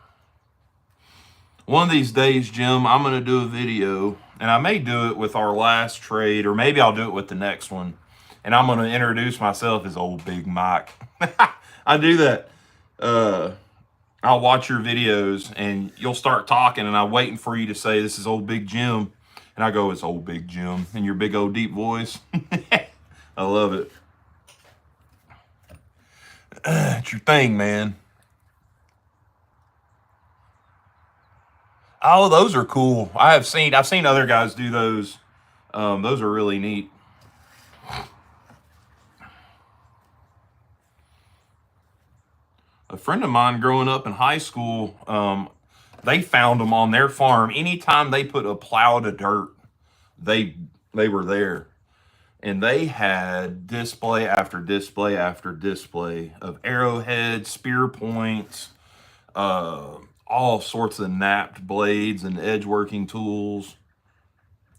A: One of these days, Jim, I'm going to do a video, and I may do it with our last trade, or maybe I'll do it with the next one. And I'm going to introduce myself as Old Big Mike. I do that. I'll watch your videos, and you'll start talking, and I'm waiting for you to say, this is Old Big Jim. And I go, it's Old Big Jim, in your big old deep voice. I love it. It's your thing, man. Oh, those are cool. I've seen other guys do those. Those are really neat. A friend of mine growing up in high school, they found them on their farm. Anytime they put a plow to dirt, they were there. And they had display after display after display of arrowheads, spear points, all sorts of napped blades and edge working tools.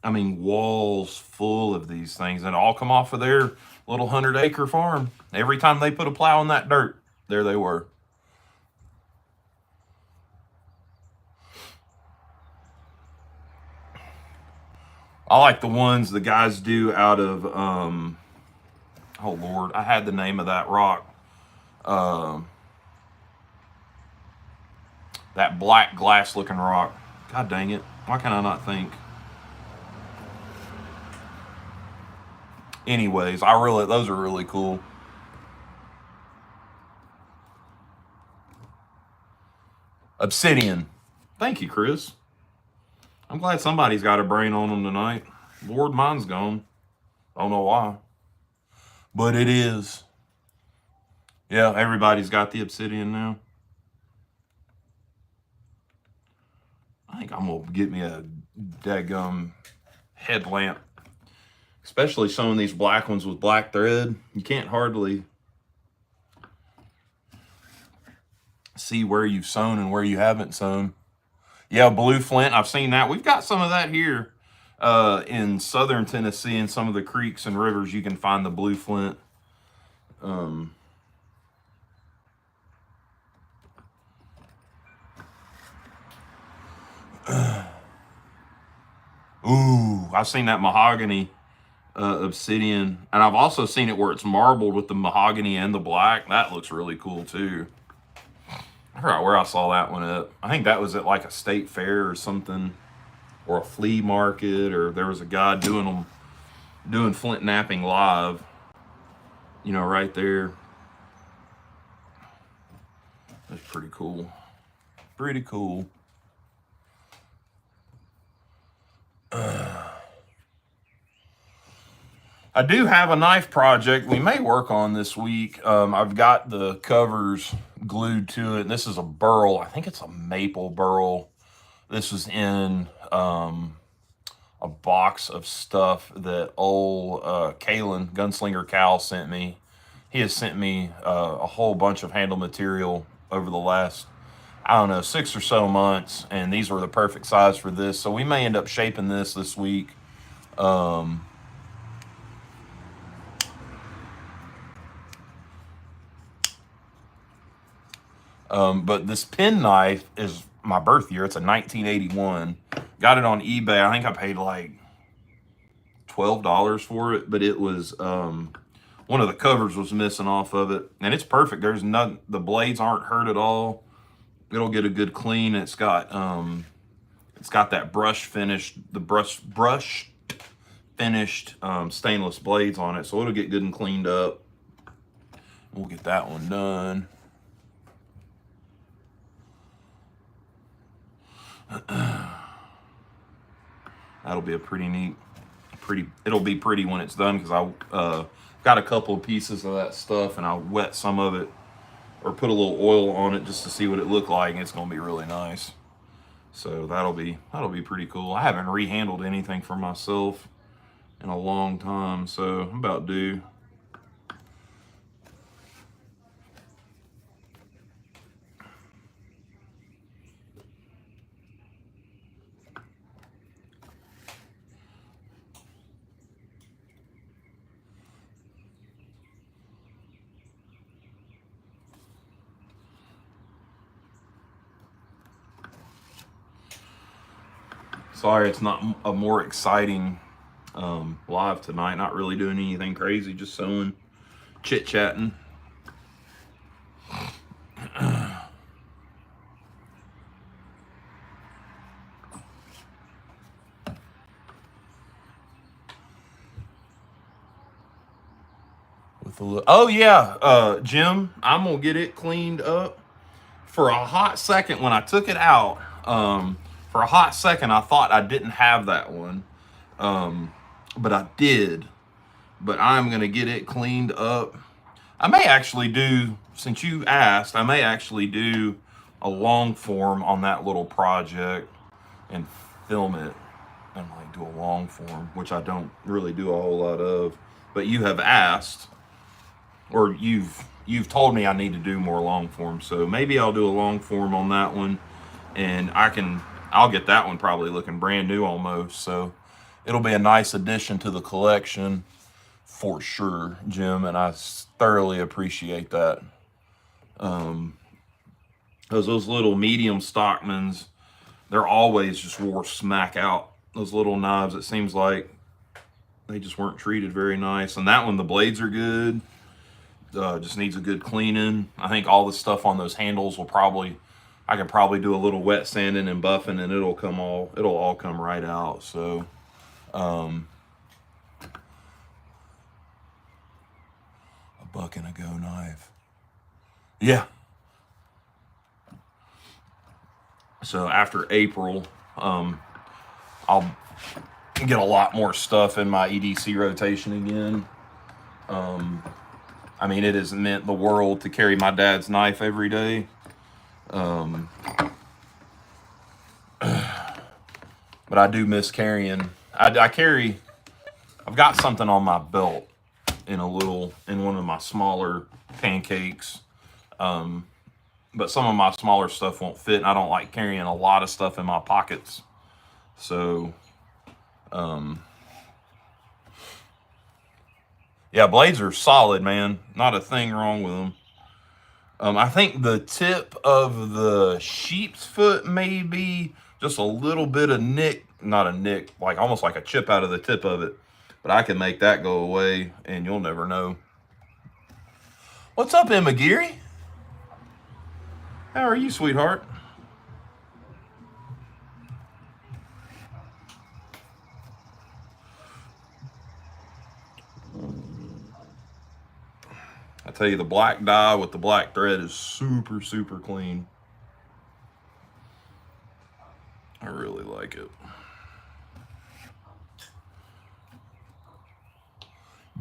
A: I mean, walls full of these things, and all come off of their little 100-acre farm. Every time they put a plow in that dirt, there they were. I like the ones the guys do out of, oh Lord, I had the name of that rock. That black glass looking rock. God dang it. Why can I not think? Anyways, those are really cool. Obsidian. Thank you, Chris. I'm glad somebody's got a brain on them tonight. Lord, mine's gone. I don't know why. But it is. Yeah, everybody's got the obsidian now. I think I'm going to get me a daggum headlamp. Especially some of these black ones with black thread. You can't hardly see where you've sewn and where you haven't sewn. Yeah, blue flint. I've seen that. We've got some of that here in southern Tennessee. In some of the creeks and rivers, you can find the blue flint. Ooh, I've seen that mahogany obsidian. And I've also seen it where it's marbled with the mahogany and the black. That looks really cool, too. I forgot where I saw that one at. I think that was at like a state fair or something, or a flea market, or there was a guy doing flint napping live, you know, right there. That's pretty cool. Pretty cool. I do have a knife project we may work on this week. I've got the covers glued to it. And this is a burl. I think it's a maple burl. This is in a box of stuff that old Kalen, Gunslinger Cal, sent me. He has sent me a whole bunch of handle material over the last, I don't know, 6 or so months, and these were the perfect size for this. So we may end up shaping this week. But this pen knife is my birth year. It's a 1981. Got it on eBay. I think I paid like $12 for it, but it was one of the covers was missing off of it, and it's perfect. There's none. The blades aren't hurt at all. It'll get a good clean. It's got that brush finished, the brush finished stainless blades on it, so it'll get good and cleaned up. We'll get that one done. That'll be a pretty neat, it'll be pretty when it's done, because I got a couple of pieces of that stuff and I wet some of it or put a little oil on it just to see what it looked like, and it's gonna be really nice. So that'll be pretty cool. I haven't rehandled anything for myself in a long time, so I'm about due. Sorry, it's not a more exciting live tonight. Not really doing anything crazy, just sewing, chit-chatting. Oh yeah, Jim, I'm gonna get it cleaned up. For a hot second when I took it out, for a hot second I thought I didn't have that one, but I did. But I'm gonna get it cleaned up. I may actually do, since you asked, I may actually do a long form on that little project and film it and like do a long form, which I don't really do a whole lot of. But you have asked, or you've told me I need to do more long form, so maybe I'll do a long form on that one, and I'll get that one probably looking brand new almost. So it'll be a nice addition to the collection for sure, Jim, and I thoroughly appreciate that. Because those little medium Stockmans, they're always just wore smack out. Those little knives, it seems like they just weren't treated very nice. And that one, the blades are good. Just needs a good cleaning. I think all the stuff on those handles I can probably do a little wet sanding and buffing, and it'll all come right out. So, a buck and a go knife. Yeah. So after April, I'll get a lot more stuff in my EDC rotation again. I mean, it has meant the world to carry my dad's knife every day. But I do miss carrying. I've got something on my belt in one of my smaller pancakes. But some of my smaller stuff won't fit, and I don't like carrying a lot of stuff in my pockets. So, yeah, blades are solid, man. Not a thing wrong with them. I think the tip of the sheep's foot may be just a little bit of not a nick, like almost like a chip out of the tip of it. But I can make that go away, and you'll never know. What's up, Emma Geary? How are you, sweetheart? I tell you, the black dye with the black thread is super, super clean. I really like it.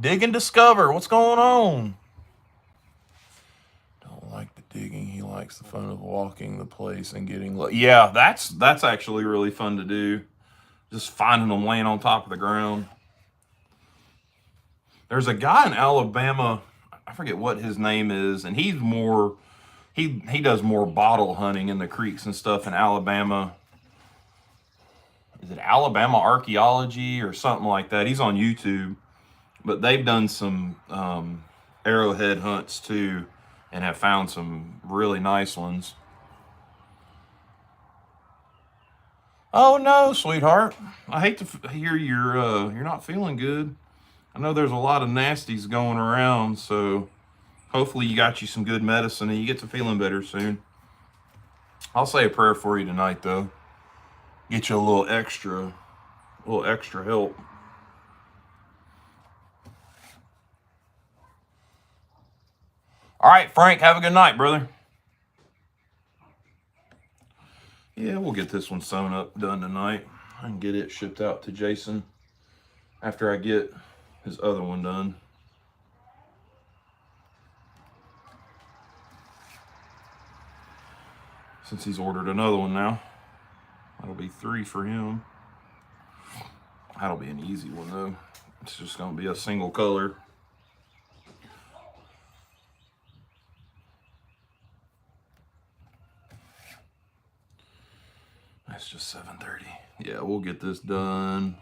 A: Dig and discover. What's going on? Don't like the digging. He likes the fun of walking the place and getting. Yeah, that's actually really fun to do. Just finding them laying on top of the ground. There's a guy in Alabama. I forget what his name is, and he's more. He does more bottle hunting in the creeks and stuff in Alabama. Is it Alabama Archaeology or something like that? He's on YouTube. But they've done some arrowhead hunts too, and have found some really nice ones. Oh no, sweetheart! I hate to hear you're not feeling good. I know there's a lot of nasties going around, so hopefully you got you some good medicine and you get to feeling better soon. I'll say a prayer for you tonight, though. Get you a little extra help. All right, Frank, have a good night, brother. Yeah, we'll get this one sewn up done tonight. I can get it shipped out to Jason after I get his other one done. Since he's ordered another one now. That'll be 3 for him. That'll be an easy one, though. It's just going to be a single color. That's just 7:30. Yeah, we'll get this done.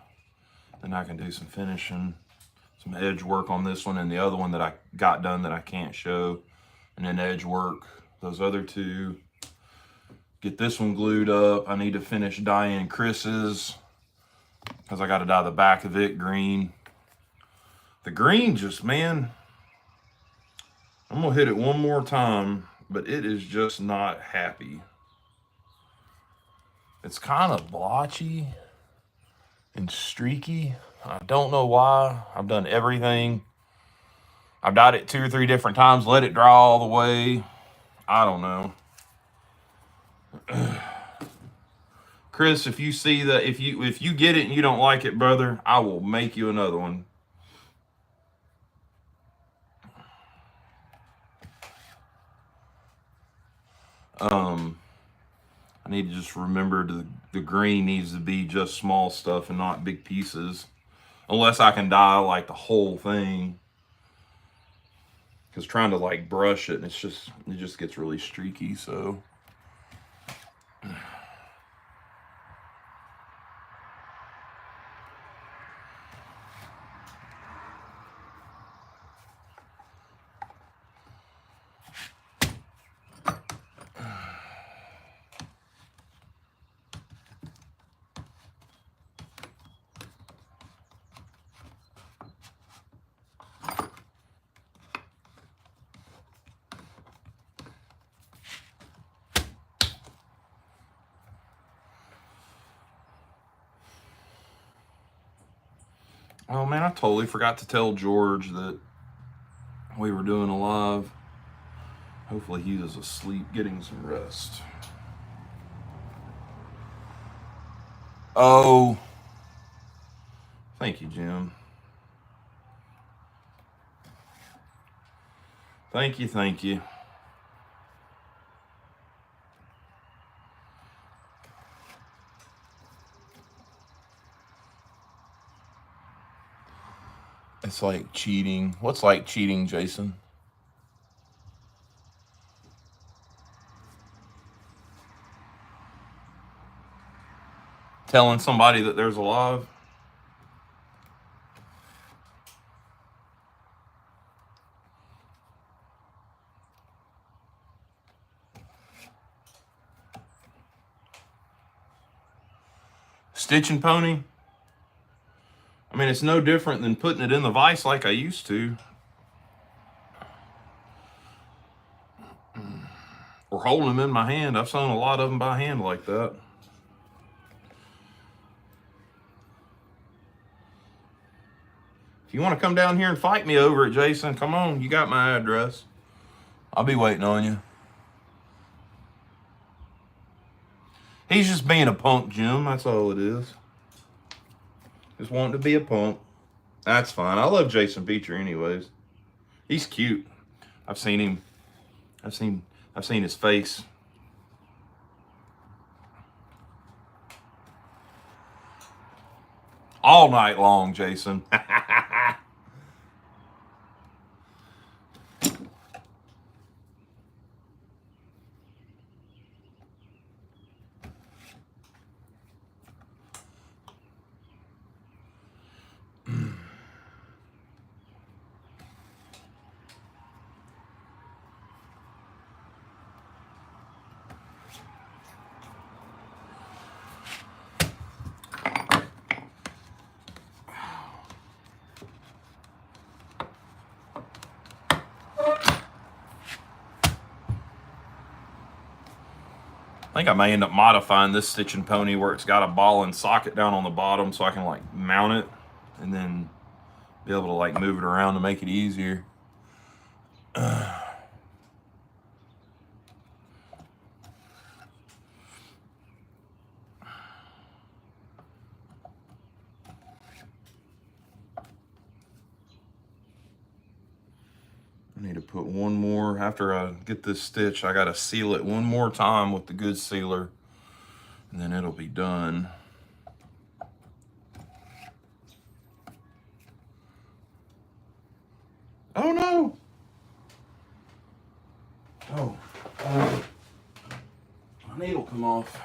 A: Then I can do some finishing, some edge work on this one and the other one that I got done that I can't show. And then edge work, those other 2. Get this one glued up. I need to finish dyeing Chris's because I got to dye the back of it green. The green just, man, I'm going to hit it one more time, but it is just not happy. It's kind of blotchy and streaky. I don't know why. I've done everything. I've dyed it 2 or 3 different times, let it dry all the way. I don't know. Chris, if you see that, if you get it and you don't like it, brother, I will make you another one. I need to just remember the green needs to be just small stuff and not big pieces. Unless I can dye like the whole thing. Because trying to like brush it, and it just gets really streaky, so. Oh man, I totally forgot to tell George that we were doing a live. Hopefully he is asleep, getting some rest. Oh, thank you, Jim. Thank you, thank you. It's like cheating. What's like cheating, Jason? Telling somebody that there's a live? Stitching pony? I mean, it's no different than putting it in the vise like I used to. Or holding them in my hand. I've sewn a lot of them by hand like that. If you want to come down here and fight me over it, Jason, come on. You got my address. I'll be waiting on you. He's just being a punk, Jim. That's all it is. Just wanting to be a punk. That's fine. I love Jason Beecher anyways. He's cute. I've seen him. I've seen his face. All night long, Jason. I think I may end up modifying this stitching pony where it's got a ball and socket down on the bottom so I can like mount it and then be able to like move it around to make it easier. I need to put one more, after I get this stitch, I gotta seal it one more time with the good sealer and then it'll be done. Oh no! Oh, my needle come off.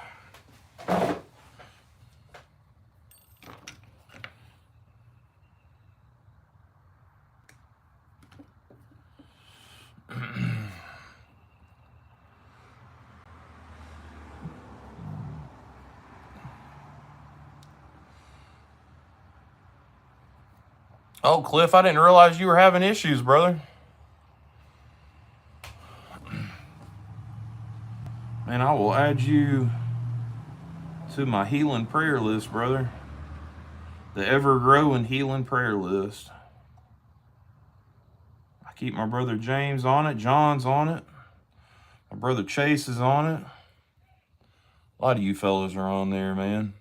A: Oh, Cliff, I didn't realize you were having issues, brother. Man, I will add you to my healing prayer list, brother. The ever-growing healing prayer list. I keep my brother James on it. John's on it. My brother Chase is on it. A lot of you fellas are on there, man.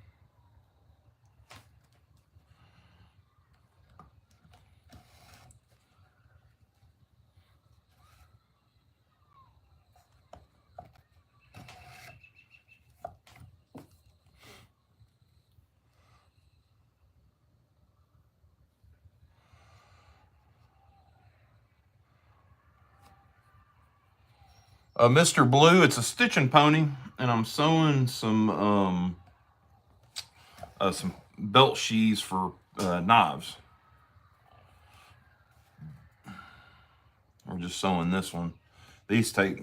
A: Mr. Blue, it's a stitching pony, and I'm sewing some belt sheaths for knives. We're just sewing this one. These take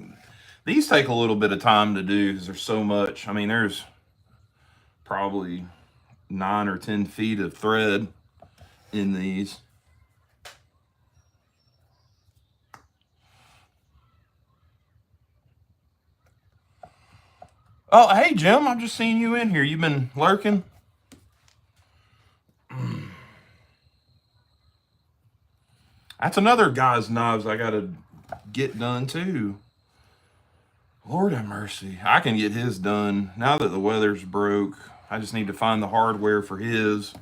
A: a little bit of time to do because there's so much. I mean, there's probably 9 or 10 feet of thread in these. Oh, hey, Jim, I'm just seeing you in here. You've been lurking? That's another guy's knives I got to get done, too. Lord have mercy. I can get his done. Now that the weather's broke, I just need to find the hardware for his.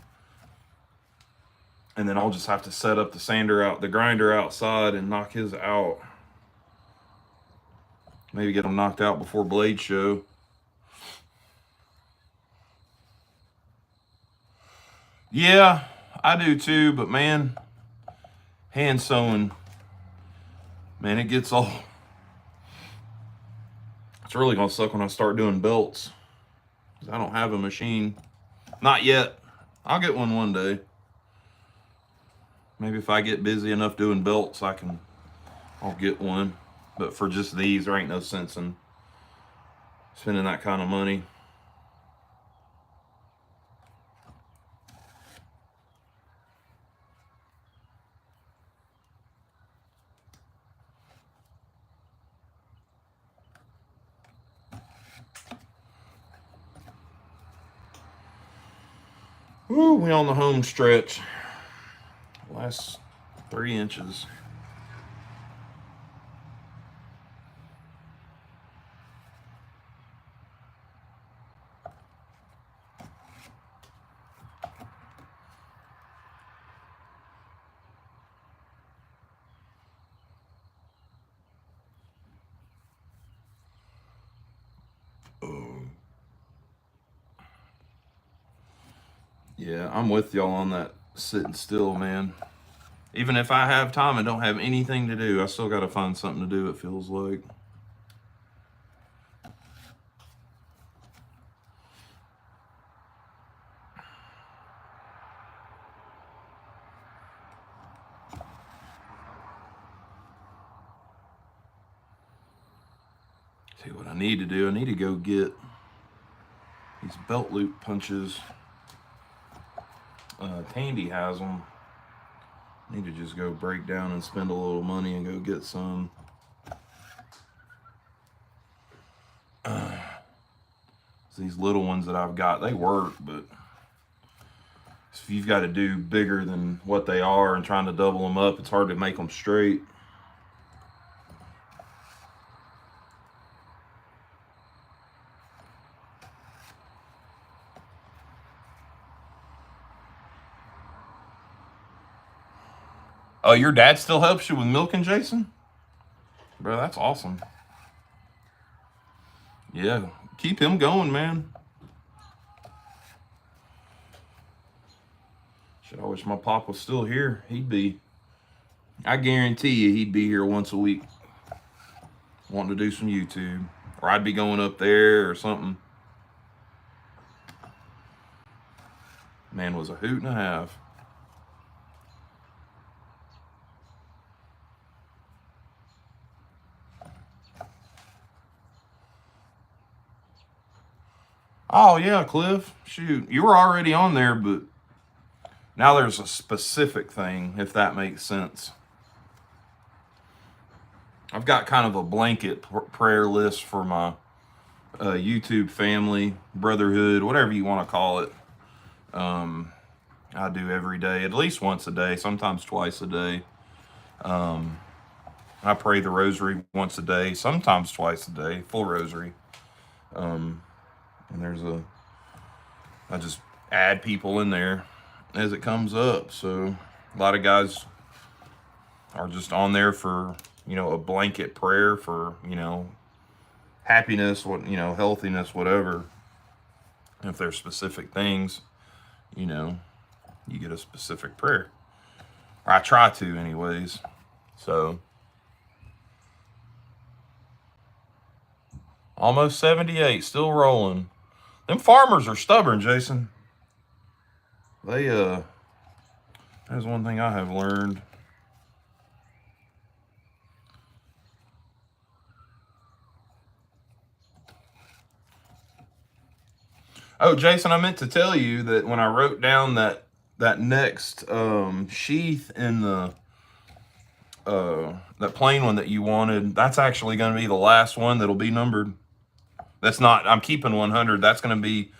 A: And then I'll just have to set up the grinder outside and knock his out. Maybe get them knocked out before Blade Show. Yeah, I do too, but man, hand sewing, man, it gets all. It's really gonna suck when I start doing belts, because I don't have a machine. Not yet. I'll get one day. Maybe if I get busy enough doing belts, I'll get one. But for just these, there ain't no sense in spending that kind of money. Woo, we on the home stretch. Last 3 inches. Yeah, I'm with y'all on that sitting still, man. Even if I have time and don't have anything to do, I still got to find something to do, it feels like. See what I need to do. I need to go get these belt loop punches. Tandy has them. I need to just go break down and spend a little money and go get some. These little ones that I've got, they work, but if you've got to do bigger than what they are and trying to double them up, it's hard to make them straight. Oh, your dad still helps you with milking, Jason? Bro, that's awesome. Yeah, keep him going, man. Shit, I wish my pop was still here. I guarantee you he'd be here once a week wanting to do some YouTube. Or I'd be going up there or something. Man was a hoot and a half. Oh, yeah, Cliff. Shoot, you were already on there, but now there's a specific thing, if that makes sense. I've got kind of a blanket prayer list for my YouTube family, brotherhood, whatever you want to call it. I do every day, at least once a day, sometimes twice a day. I pray the rosary once a day, sometimes twice a day, full rosary. And I just add people in there as it comes up. So a lot of guys are just on there for, a blanket prayer for, happiness, healthiness, whatever. If there's specific things, you get a specific prayer. Or I try to anyways. So almost 78, still rolling. Them farmers are stubborn, Jason. That's one thing I have learned. Oh, Jason, I meant to tell you that when I wrote down that next sheath in the that plain one that you wanted, that's actually going to be the last one that'll be numbered. That's not, I'm keeping 100. That's going to be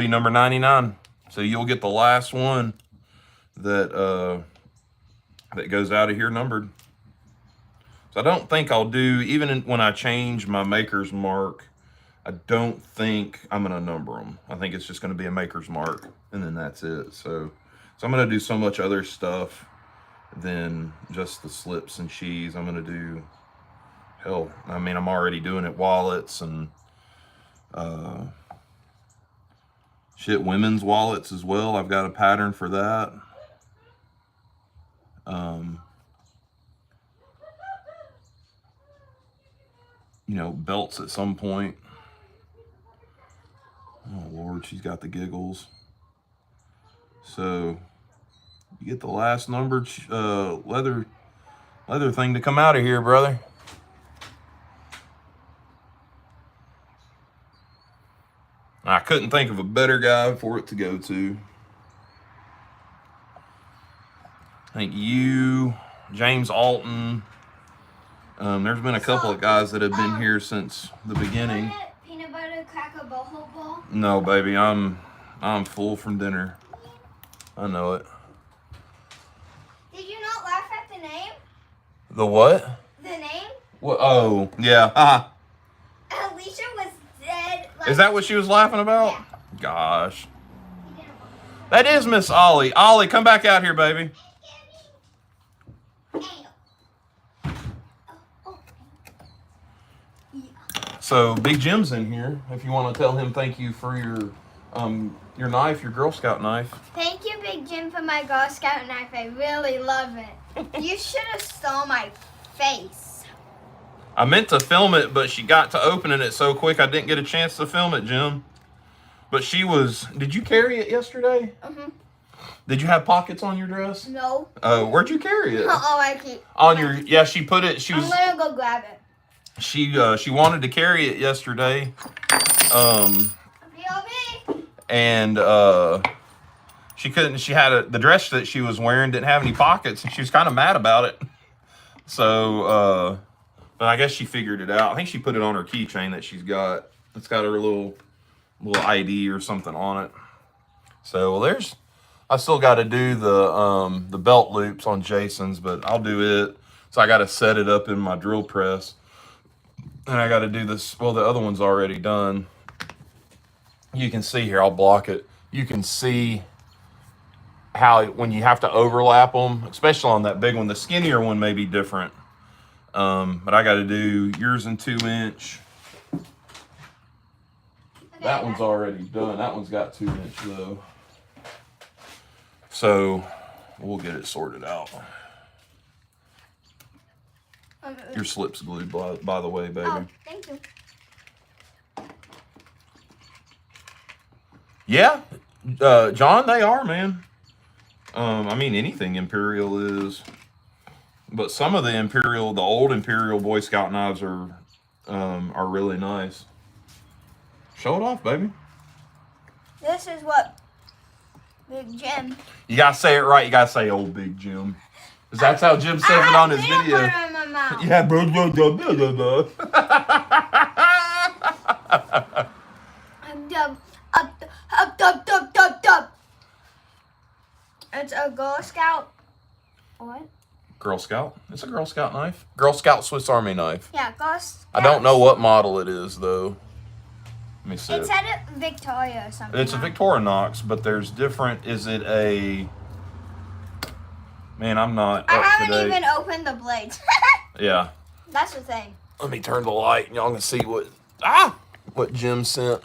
A: number 99. So you'll get the last one that goes out of here numbered. So I don't think I'll do, even when I change my maker's mark, I don't think I'm going to number them. I think it's just going to be a maker's mark, and then that's it. So I'm going to do so much other stuff than just the slips and sheaths. I'm going to do, hell, I mean, I'm already doing it, wallets and women's wallets as well. I've got a pattern for that. Belts at some point. Oh Lord, she's got the giggles. So you get the last numbered leather thing to come out of here, brother. I couldn't think of a better guy for it to go to. I think you, James Alton. There's been a couple of guys that have been here since the beginning.
C: Peanut butter cracker boho ball?
A: No, baby, I'm full from dinner. I know it.
C: Did you not laugh at the name?
A: The what?
C: The name?
A: What? Oh, yeah.
C: Alicia was dead.
A: Is that what she was laughing about?
C: Yeah.
A: Gosh. That is Miss Ollie. Ollie, come back out here, baby. So Big Jim's in here. If you want to tell him thank you for your your knife, your Girl Scout knife.
C: Thank you, Big Jim, for my Girl Scout knife. I really love it. You should have saw my face.
A: I meant to film it, but she got to opening it so quick I didn't get a chance to film it, Jim. But she was... Did you carry it yesterday?
C: Mm-hmm.
A: Did you have pockets on your dress?
C: No.
A: Where'd you carry it?
C: Oh, I keep...
A: On your... Yeah, she put it... She was...
C: I'm gonna go grab it.
A: She wanted to carry it yesterday. And she couldn't. She had the dress that she was wearing didn't have any pockets, and she was kind of mad about it. So, but I guess she figured it out. I think she put it on her keychain that she's got. It's got her little ID or something on it. So well, there's. I still got to do the belt loops on Jason's, but I'll do it. So I got to set it up in my drill press. And I got to do this. Well, the other one's already done. You can see here, I'll block it. You can see how when you have to overlap them, especially on that big one, the skinnier one may be different. But I got to do yours in 2-inch. That one's already done. That one's got 2-inch though. So we'll get it sorted out. Your slip's glued, by the way, baby.
C: Oh, thank you.
A: Yeah, John, they are, man. I mean, anything Imperial is. But some of the old Imperial Boy Scout knives are really nice. Show it off, baby.
C: This is what Big Jim.
A: You gotta say it right. You gotta say old Big Jim. Because that's how Jim says it on his video.
C: I have peanut butter in my mouth.
A: Yeah, blah.
C: I'm dumb. Up. It's a Girl Scout. What?
A: Girl Scout? It's a Girl Scout knife. Girl Scout Swiss Army knife.
C: Yeah, Girl Scout.
A: I don't know what model it is, though. Let me see.
C: It's at a Victoria or something.
A: It's a Victorinox, but there's different. Is it a... Man, I'm not
C: I
A: up
C: haven't
A: to date.
C: even opened the blades.
A: Yeah.
C: That's the thing.
A: Let me turn the light and y'all can see what Jim sent.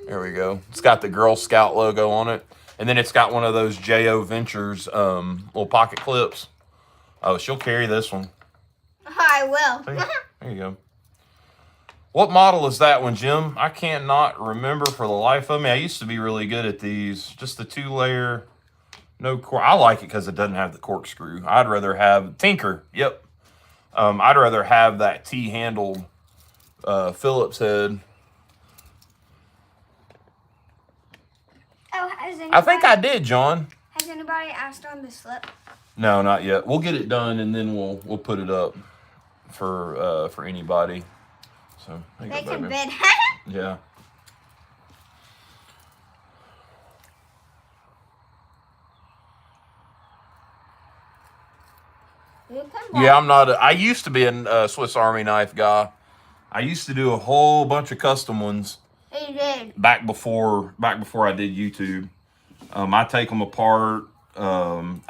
A: There we go. It's got the Girl Scout logo on it. And then it's got one of those J.O. Ventures little pocket clips. Oh, she'll carry this one.
C: I will.
A: See? There you go. What model is that one, Jim? I cannot remember for the life of me. I used to be really good at these. Just the 2-layer, no cork. I like it because it doesn't have the corkscrew. I'd rather have Tinker. Yep. I'd rather have that T-handled Phillips head.
C: Oh, has anybody,
A: I think I did, John.
C: Has anybody asked on the slip?
A: No, not yet. We'll get it done and then we'll put it up for anybody. So there you
C: They
A: go,
C: can
A: baby.
C: bid.
A: Yeah. Yeah, I'm not. I used to be a Swiss Army knife guy. I used to do a whole bunch of custom ones.
C: He did.
A: Back before I did YouTube. I take them apart. I've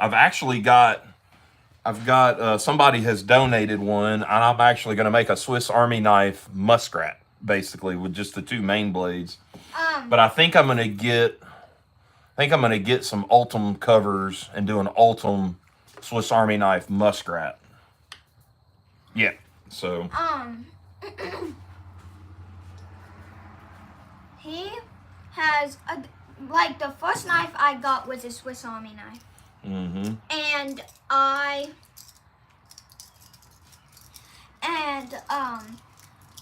A: got somebody has donated one, and I'm actually going to make a Swiss Army knife muskrat, basically with just the 2 main blades. But I think I'm going to get some Ultim covers and do an Ultim Swiss Army knife muskrat. Yeah. So.
C: He has like the first knife I got was a Swiss Army knife.
A: Mm-hmm.
C: And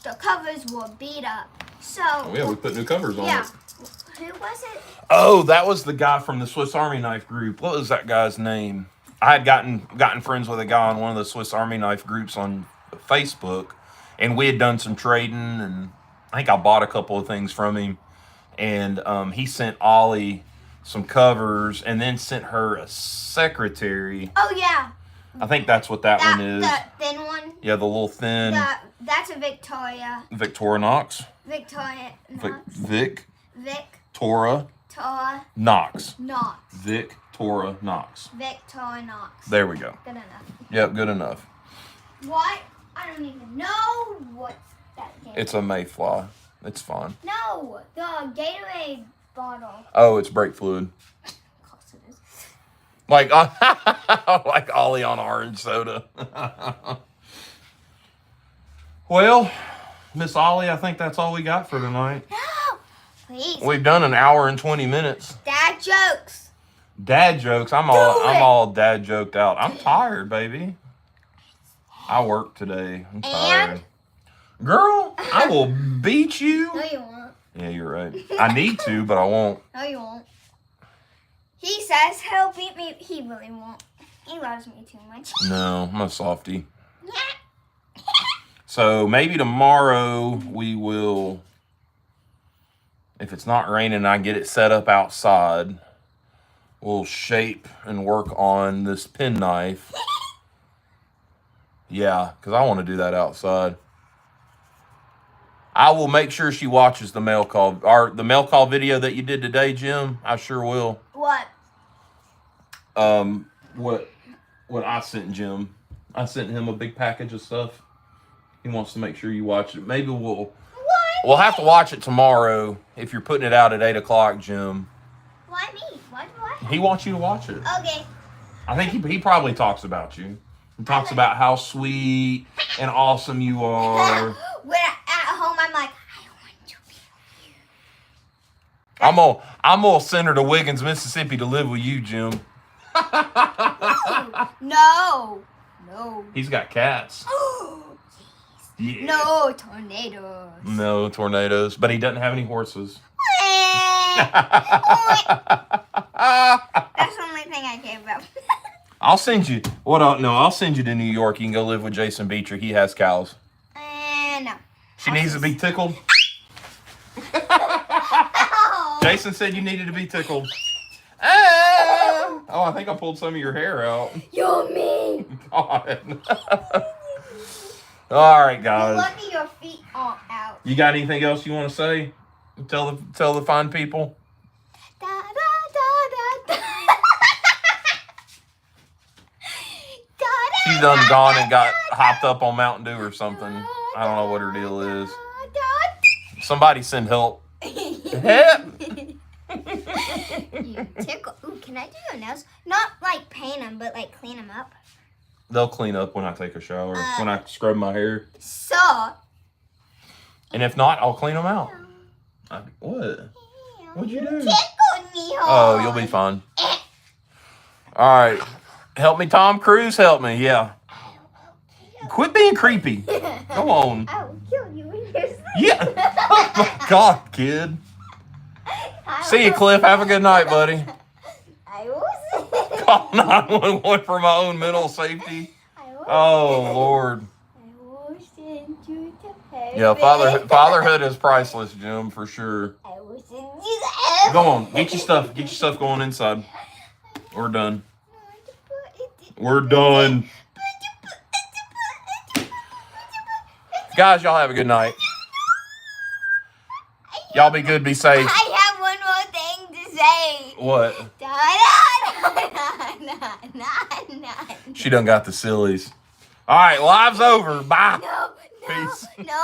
C: the covers were beat up. So
A: Oh yeah, we put new covers on
C: yeah.
A: it.
C: Who was it?
A: Oh, that was the guy from the Swiss Army knife group. What was that guy's name? I had gotten friends with a guy on one of the Swiss Army knife groups on Facebook, and we had done some trading, and I think I bought a couple of things from him, and he sent Ollie some covers, and then sent her a secretary.
C: Oh yeah.
A: I think that's what that one is.
C: The thin one.
A: Yeah, the little thin.
C: That's a Victoria.
A: Victorinox.
C: Victoria.
A: Vic.
C: Tora
A: Knox.
C: Knox.
A: Victoria Knox.
C: Victoria Knox.
A: There we go.
C: Good enough.
A: Yep, good enough.
C: What? I don't even know what that is.
A: It's a mayfly. It's fine.
C: No, the Gatorade bottle.
A: Oh, it's brake fluid.
C: Of course it is.
A: Like, like Ollie on orange soda. Well, Miss Ollie, I think that's all we got for tonight.
C: No, please.
A: We've done an hour and 20 minutes.
C: Dad jokes.
A: Dad jokes. I'm all dad joked out. I'm tired, baby. I worked today. I'm tired. Girl, I will beat you.
C: No, you won't.
A: Yeah, you're right. I need to, but I won't.
C: No, you won't. He says he'll beat me. He really won't. He loves me too much.
A: No, I'm a softie. So maybe tomorrow we will, if it's not raining and I get it set up outside, we'll shape and work on this penknife. Yeah, because I want to do that outside. I will make sure she watches the mail call, or the mail call video that you did today, Jim. I sure will.
C: What?
A: What I sent Jim. I sent him a big package of stuff. He wants to make sure you watch it. Maybe we'll have to watch it tomorrow if you're putting it out at 8 o'clock, Jim.
C: Why me? Why do I?
A: He wants you to watch it.
C: Okay.
A: I think he probably talks about you. He talks about how sweet and awesome you are.
C: When at home, I'm like, I want to be you.
A: I'm gonna send her to Wiggins, Mississippi to live with you, Jim.
C: No.
A: He's got cats. Yeah.
C: No tornadoes.
A: No tornadoes, but he doesn't have any horses.
C: That's the only thing I care about.
A: I'll send you. I'll send you to New York. You can go live with Jason Beecher. He has cows.
C: No.
A: She needs to be tickled. Jason said you needed to be tickled. Oh, I think I pulled some of your hair out.
C: You're mean.
A: God. All right, guys.
C: Lucky your feet aren't out.
A: You got anything else you want to say? Tell the fine people.
C: Da, da, da, da, da.
A: She's done gone and got hopped up on Mountain Dew or something. I don't know what her deal is. Somebody send help. Help!
C: You tickle. Ooh, can I do your nails? Not like paint them, but like clean them up.
A: They'll clean up when I take a shower, when I scrub my hair.
C: So.
A: And if not, I'll clean them out. What? What'd you do?
C: Tickled me hard.
A: Oh, you'll be fine. All right. Help me, Tom Cruise. Help me. Yeah. Quit being creepy. Go on.
C: I will kill you in your sleep.
A: Yeah. Oh, my God, kid. See you, Cliff. Have a good night, buddy.
C: I will.
A: Call 911 for my own mental safety. Oh, Lord.
C: I will send you to heaven.
A: Yeah, fatherhood is priceless, Jim, for sure.
C: I will send you to heaven.
A: Go on. Get your stuff. Get your stuff going inside. We're done. We're done. Guys, y'all have a good night. Y'all be good, be safe.
C: I have one more thing to say.
A: What?
C: Da, da, da, da, da, da.
A: She done got the sillies. All right, live's over. Bye.
C: No,
A: Peace.
C: no.